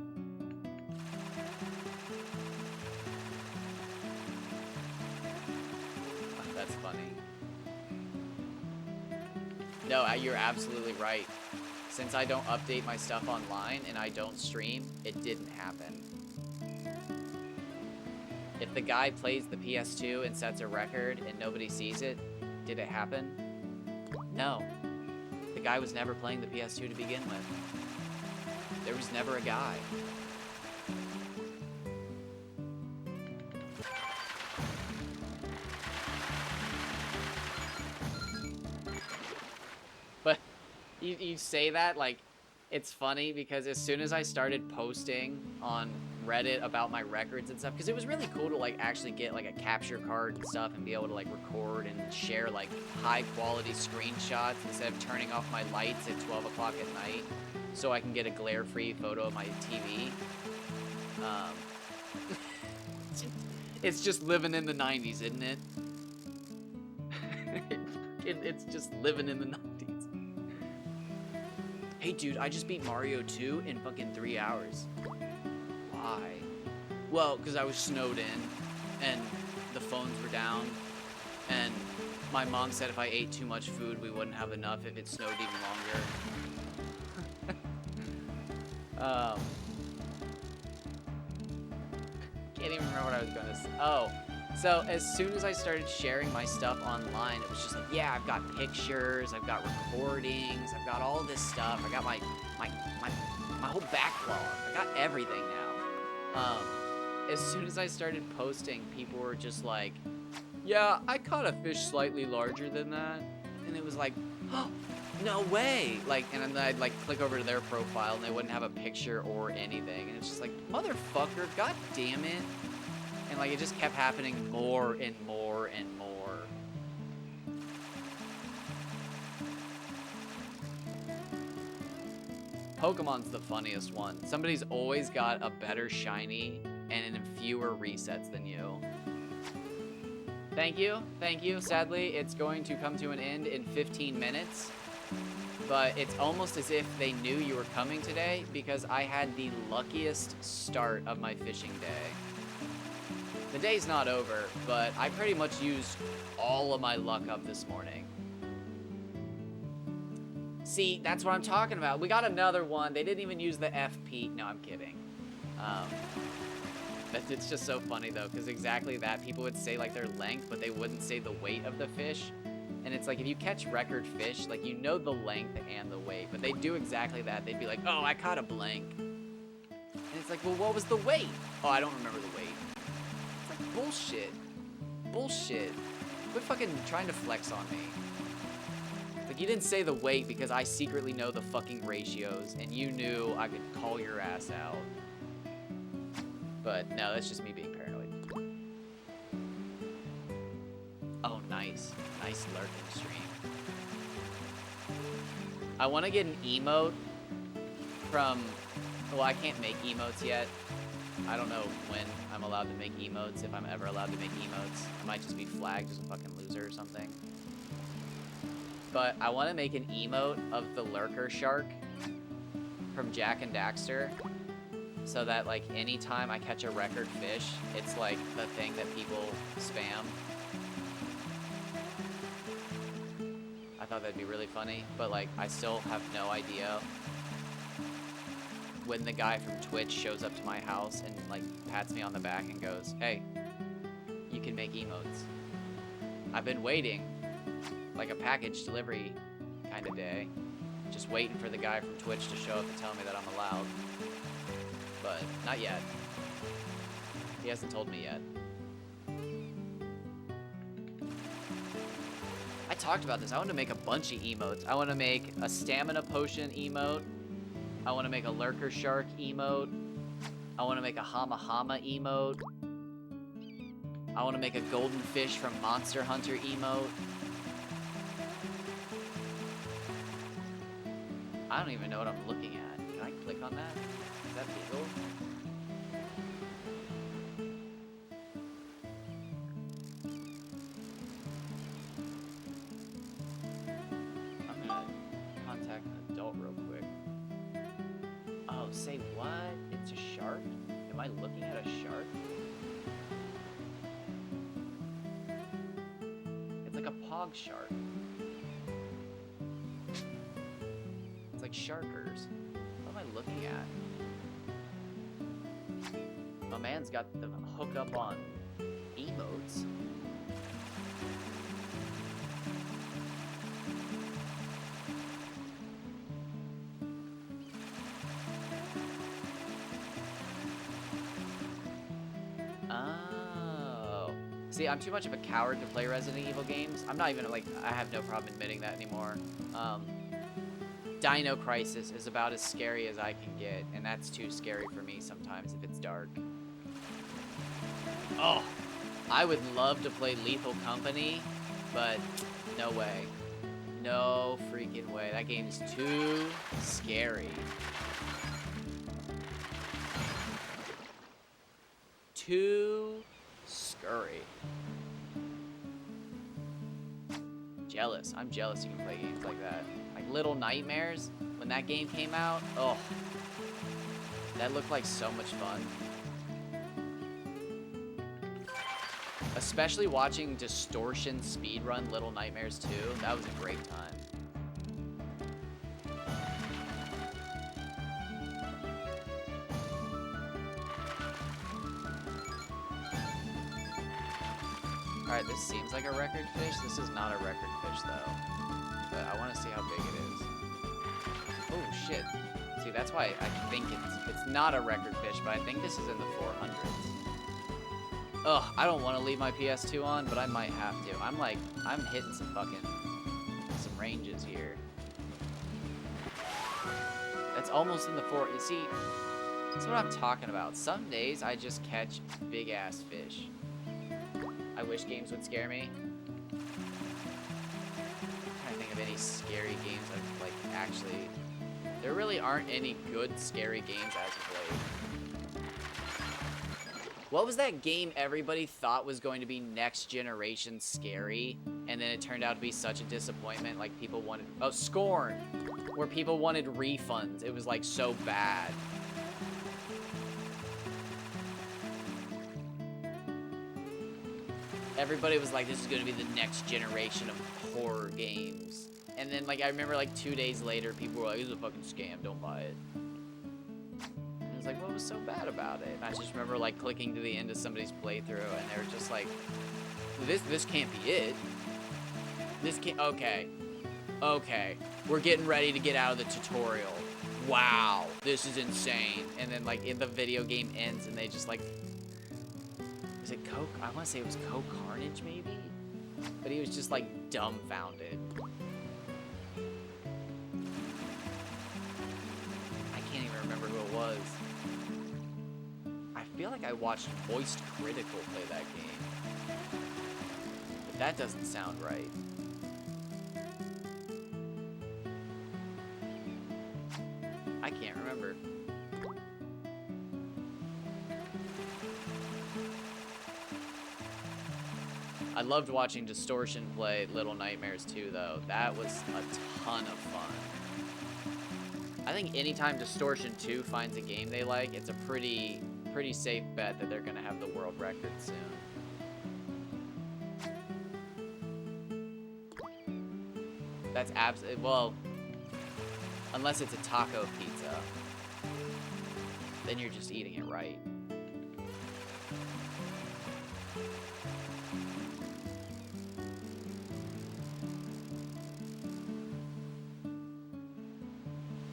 Oh, that's funny. No, you're absolutely right. Since I don't update my stuff online and I don't stream, it didn't happen. If the guy plays the PS2 and sets a record and nobody sees it, did it happen? No. The guy was never playing the PS2 to begin with. There was never a guy. But you say that like it's funny because as soon as I started posting on Reddit about my records and stuff, because it was really cool to like actually get like a capture card and stuff and be able to like record and share like high quality screenshots instead of turning off my lights at 12 o'clock at night so I can get a glare free photo of my TV. It's just living in the 90s, isn't it? It's just living in the 90s. Hey dude, I just beat Mario 2 in fucking 3 hours. Why? Well, because I was snowed in, and the phones were down, and my mom said if I ate too much food, we wouldn't have enough if it snowed even longer. Can't even remember what I was going to say. Oh, so as soon as I started sharing my stuff online, it was just like, yeah, I've got pictures, I've got recordings, I've got all this stuff, I got my whole backlog, I got everything now. As soon as I started posting, people were just like, yeah, I caught a fish slightly larger than that. And it was like, oh, no way. Like, and then I'd like click over to their profile and they wouldn't have a picture or anything. And it's just like, motherfucker, god damn it. And like, it just kept happening more and more and more. Pokemon's the funniest one. Somebody's always got a better shiny and in fewer resets than you. Thank you, thank you. Sadly, it's going to come to an end in 15 minutes. But it's almost as if they knew you were coming today because I had the luckiest start of my fishing day. The day's not over, but I pretty much used all of my luck up this morning. See, that's what I'm talking about. We got another one. They didn't even use the FP. No, I'm kidding. It's just so funny, though, because exactly that. People would say, like, their length, but they wouldn't say the weight of the fish. And it's like, if you catch record fish, like, you know the length and the weight. But they do exactly that. They'd be like, oh, I caught a blank. And it's like, well, what was the weight? Oh, I don't remember the weight. It's like, bullshit. Bullshit. Quit fucking trying to flex on me. Like, you didn't say the weight because I secretly know the fucking ratios, and you knew I could call your ass out. But no, that's just me being paranoid. Oh, nice. Nice lurking stream. I want to get an emote from... Well, I can't make emotes yet. I don't know when I'm allowed to make emotes, if I'm ever allowed to make emotes. I might just be flagged as a fucking loser or something. But I want to make an emote of the lurker shark from Jak and Daxter, so that, like, anytime I catch a record fish, it's, like, the thing that people spam. I thought that'd be really funny, but, like, I still have no idea when the guy from Twitch shows up to my house and, like, pats me on the back and goes, hey, you can make emotes. I've been waiting, like a package delivery kind of day, just waiting for the guy from Twitch to show up and tell me that I'm allowed. But not yet. He hasn't told me yet. I talked about this. I want to make a bunch of emotes. I want to make a stamina potion emote. I want to make a lurker shark emote. I want to make a hama hama emote. I want to make a golden fish from Monster Hunter emote. I don't even know what I'm looking at. Can I click on that? Is that legal? I'm gonna contact an adult real quick. Oh, say what? It's a shark? Am I looking at a shark? It's like a pog shark. It's like sharkers. What am I looking at? My man's got the hookup on emotes. Oh. See, I'm too much of a coward to play Resident Evil games. I'm not even, like, I have no problem admitting that anymore. Dino Crisis is about as scary as I can get, and that's too scary for me sometimes if it's dark. Oh, I would love to play Lethal Company, but no way. No freaking way. That game's too scary. Too scurry. Jealous. I'm jealous you can play games like that. Like Little Nightmares, when that game came out, oh, that looked like so much fun. Especially watching Distortion speedrun Little Nightmares 2, that was a great time. Alright, this seems like a record fish. This is not a record fish, though. But I want to see how big it is. Oh, shit. See, that's why I think it's not a record fish, but I think this is in the 400s. Ugh, I don't want to leave my PS2 on, but I might have to. I'm hitting some ranges here. That's almost in the You see, that's what I'm talking about. Some days I just catch big-ass fish. I wish games would scare me. I'm trying to think of any scary games I've, like, actually... There really aren't any good scary games as of late. What was that game everybody thought was going to be next generation scary, and then it turned out to be such a disappointment? Like, people wanted... Oh, Scorn! Where people wanted refunds. It was, like, so bad. Everybody was like, this is going to be the next generation of horror games. And then, like, I remember, like, 2 days later, people were like, this is a fucking scam, don't buy it. And I was like, what was so bad about it? And I just remember, like, clicking to the end of somebody's playthrough, and they were just like, this can't be it. This can't, okay. Okay, we're getting ready to get out of the tutorial. Wow, this is insane. And then, like, the video game ends, and they just, like... Is it Coke? I want to say it was Coke Carnage, maybe? But he was just, like, dumbfounded. I can't even remember who it was. I feel like I watched Voiced Critical play that game. But that doesn't sound right. can't remember. I loved watching Distortion play Little Nightmares 2, though. That was a ton of fun. I think anytime Distortion 2 finds a game they like, it's a pretty safe bet that they're gonna have the world record soon. That's absolutely, well, unless it's a taco pizza, then you're just eating it right.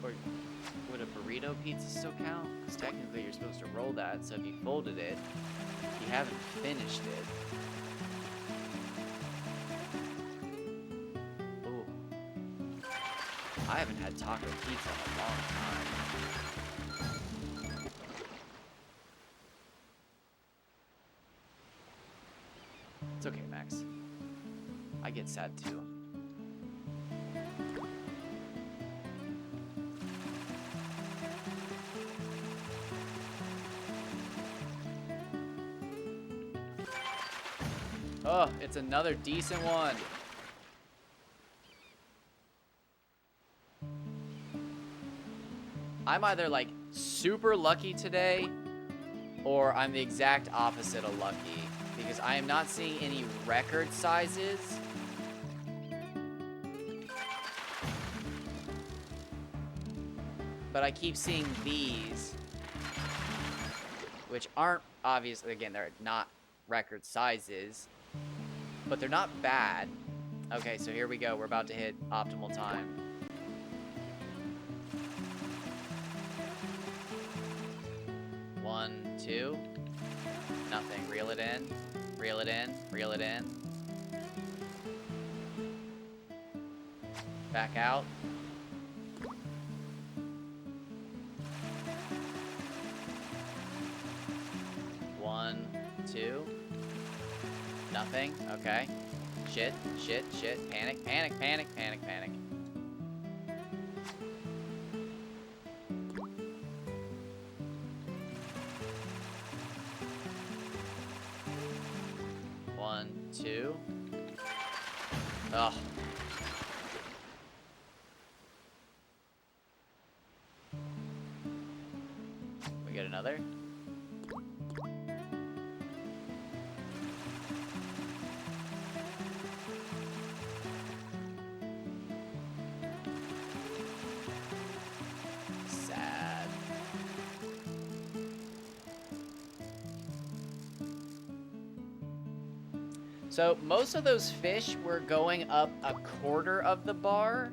Or would a burrito pizza still count? Because technically you're supposed to roll that, so if you folded it, you haven't finished it. I haven't had taco pizza in a long time. It's okay, Max. I get sad too. Oh, it's another decent one. I'm either like super lucky today or I'm the exact opposite of lucky because I am not seeing any record sizes. But I keep seeing these, which aren't obviously, again, they're not record sizes, but they're not bad. Okay, so here we go. We're about to hit optimal time. One, two, nothing. Reel it in, reel it in, reel it in. Back out. One, two, nothing. Okay. Shit, shit, shit. Panic, panic, panic, panic, panic. One, two. Ugh. We get another. Sad. So most of those fish were going up a quarter of the bar,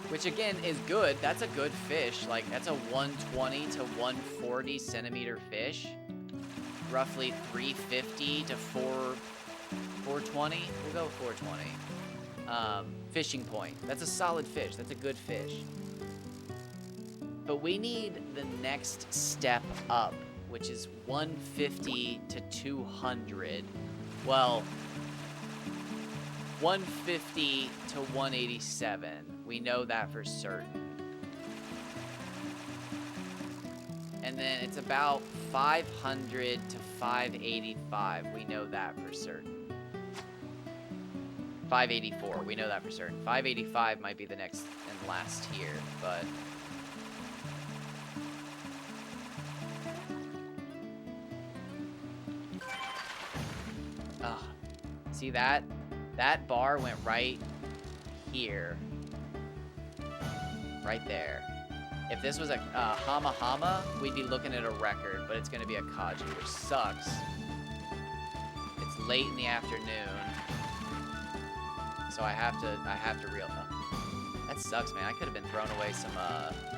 which again is good. That's a good fish. Like that's a 120 to 140 centimeter fish, roughly 350 to 420. We'll go 420. Fishing point. That's a solid fish. That's a good fish. But we need the next step up, which is 150 to 200. Well, 150 to 187. We know that for certain. And then it's about 500 to 585. We know that for certain. 584. We know that for certain. 585 might be the next and last tier, but... See that? That bar went right here. Right there. If this was a Hama Hama, we'd be looking at a record, but it's going to be a Kaji, which sucks. It's late in the afternoon. So I have to reel. Oh, that sucks, man. I could have been throwing away some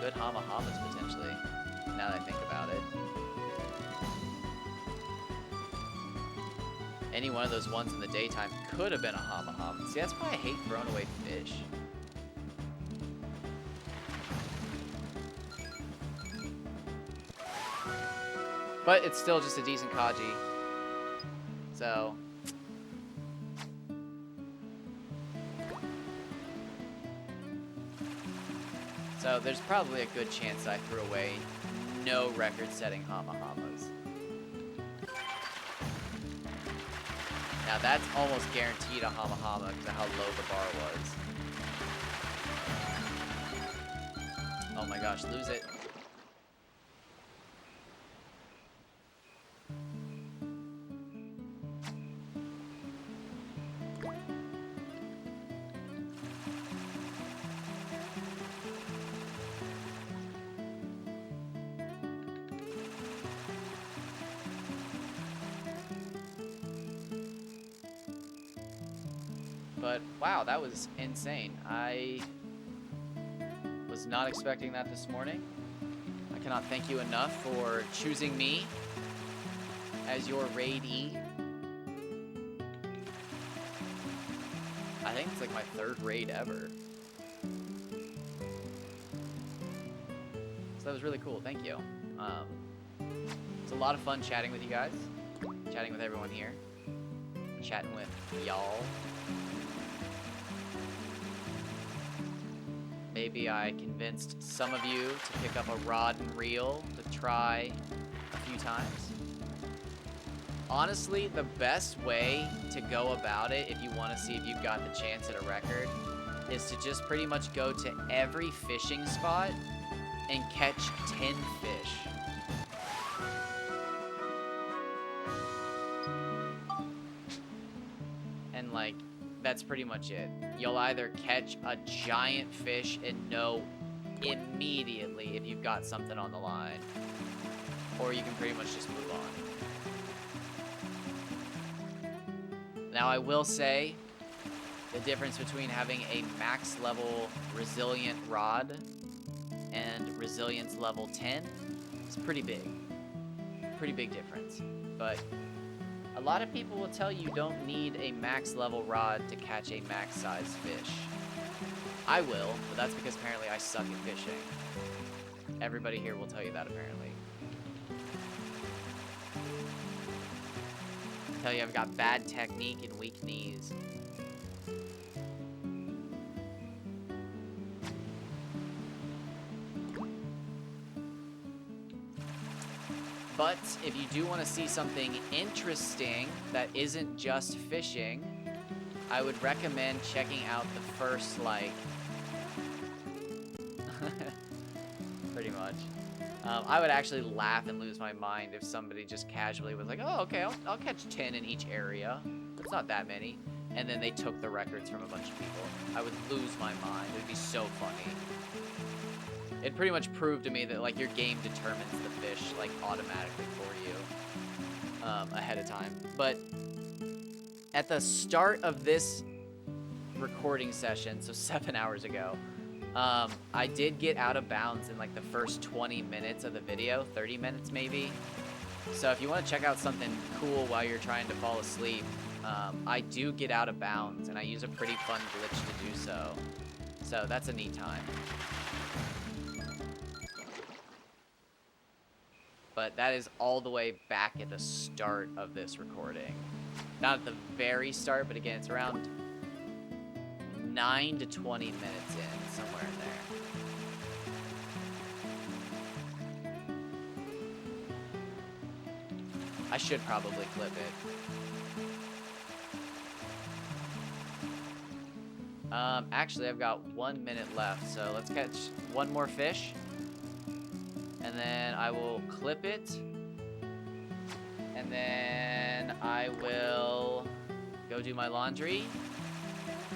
good Hama Hamas potentially, now that I think about it. Any one of those ones in the daytime could have been a Hama Hama. See, that's why I hate throwing away fish. But it's still just a decent Kaji. So... So there's probably a good chance I threw away no record-setting Hama-Hamas. Now that's almost guaranteed a Hama-Hama because of how low the bar was. Oh my gosh, lose it. But wow, that was insane. I was not expecting that this morning. I cannot thank you enough for choosing me as your raidee. I think it's like my 3rd raid ever. So that was really cool. Thank you. It was a lot of fun chatting with you guys, chatting with everyone here, chatting with y'all. Maybe I convinced some of you to pick up a rod and reel to try a few times. Honestly, the best way to go about it, if you want to see if you've got the chance at a record, is to just pretty much go to every fishing spot and catch 10 fish. And like, that's pretty much it. You'll either catch a giant fish and know immediately if you've got something on the line, or you can pretty much just move on. Now, I will say the difference between having a max level resilient rod and resilience level 10 is pretty big. Pretty big difference. But a lot of people will tell you don't need a max level rod to catch a max size fish. I will, but that's because apparently I suck at fishing. Everybody here will tell you that apparently. Tell you I've got bad technique and weak knees. But if you do want to see something interesting that isn't just fishing, I would recommend checking out the first, like, pretty much. I would actually laugh and lose my mind if somebody just casually was like, oh, okay, I'll catch 10 in each area. It's not that many. And then they took the records from a bunch of people. I would lose my mind. It would be so funny. It pretty much proved to me that, like, your game determines the fish, like, automatically for you ahead of time. But at the start of this recording session, so 7 hours ago, I did get out of bounds in, like, the first 20 minutes of the video, 30 minutes maybe. So if you want to check out something cool while you're trying to fall asleep, I do get out of bounds, and I use a pretty fun glitch to do so. So that's a neat time. But that is all the way back at the start of this recording. Not at the very start, but again, it's around 9 to 20 minutes in, somewhere in there. I should probably clip it. Actually, I've got 1 minute left, so let's catch one more fish. And then I will clip it. And then I will go do my laundry.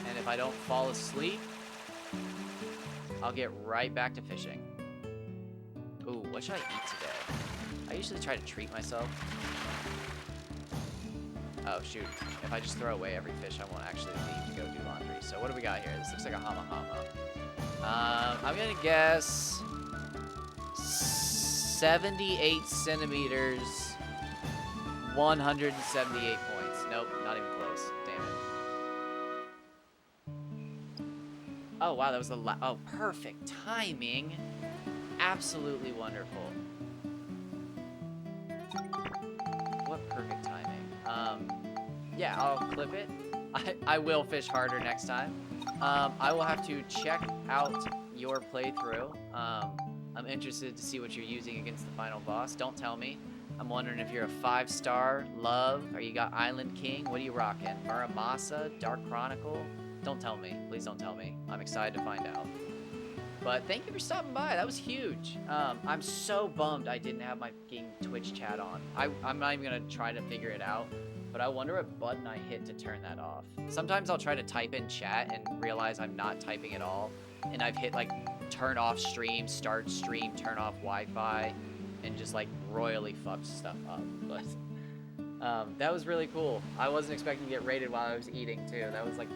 And if I don't fall asleep, I'll get right back to fishing. Ooh, what should I eat today? I usually try to treat myself. Oh, shoot. If I just throw away every fish, I won't actually leave to go do laundry. So what do we got here? This looks like a Hama-Hama. I'm gonna guess 78 centimeters, 178 points. Nope, not even close. Damn it. Oh, wow, that was oh, perfect timing. Absolutely wonderful. What perfect timing. Yeah, I'll clip it. I will fish harder next time. I will have to check out your playthrough. I'm interested to see what you're using against the final boss. Don't tell me. I'm wondering if you're a 5-star, love, or you got Island King. What are you rocking? Muramasa, Dark Chronicle? Don't tell me. Please don't tell me. I'm excited to find out. But thank you for stopping by. That was huge. I'm so bummed I didn't have my fucking Twitch chat on. I'm not even gonna try to figure it out, but I wonder what button I hit to turn that off. Sometimes I'll try to type in chat and realize I'm not typing at all, and I've hit like turn off stream, start stream, turn off Wi-Fi, and just like royally fucked stuff up. But that was really cool. I wasn't expecting to get raided while I was eating too. That was like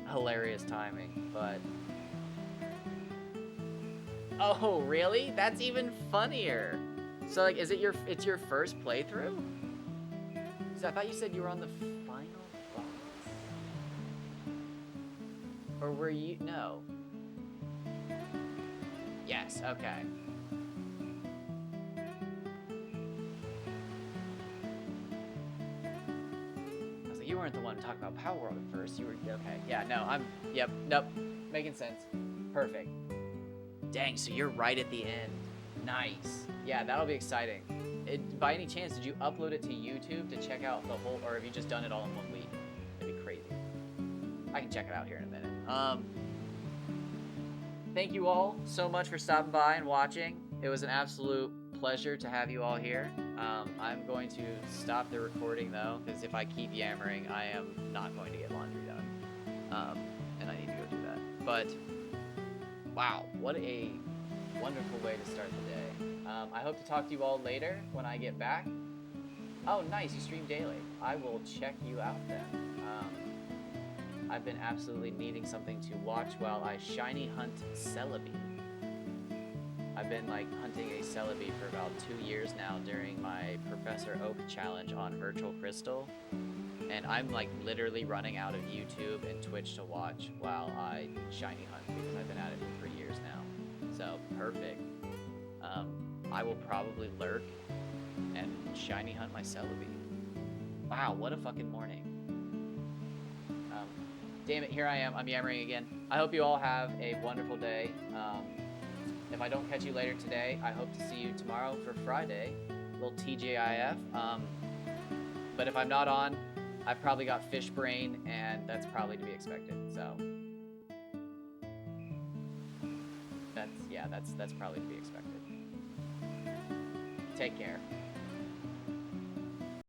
hilarious timing, but. Oh, really? That's even funnier. So, like, it's your first playthrough? So I thought you said you were on the final boss. Or were you? No. Yes, okay. I was like, you weren't the one talking about Power World at first. You were, okay. Yeah, no, yep, nope. Making sense. Perfect. Dang, so you're right at the end. Nice. Yeah, that'll be exciting. By any chance, did you upload it to YouTube to check out the whole, or have you just done it all in 1 week? That'd be crazy. I can check it out here in a minute. Thank you all so much for stopping by and watching. It was an absolute pleasure to have you all here. I'm going to stop the recording though, because if I keep yammering, I am not going to get laundry done. And I need to go do that. But wow, what a wonderful way to start the day. I hope to talk to you all later when I get back. Oh, nice, you stream daily. I will check you out then. I've been absolutely needing something to watch while I shiny hunt Celebi. I've been like hunting a Celebi for about 2 years now during my Professor Oak challenge on Virtual Crystal. And I'm like literally running out of YouTube and Twitch to watch while I shiny hunt because I've been at it for 3 years now. So perfect. I will probably lurk and shiny hunt my Celebi. Wow, what a fucking morning. Damn it, here I am. I'm yammering again. I hope you all have a wonderful day. If I don't catch you later today, I hope to see you tomorrow for Friday. Little TGIF. But if I'm not on, I've probably got fish brain, and that's probably to be expected. So that's probably to be expected. Take care.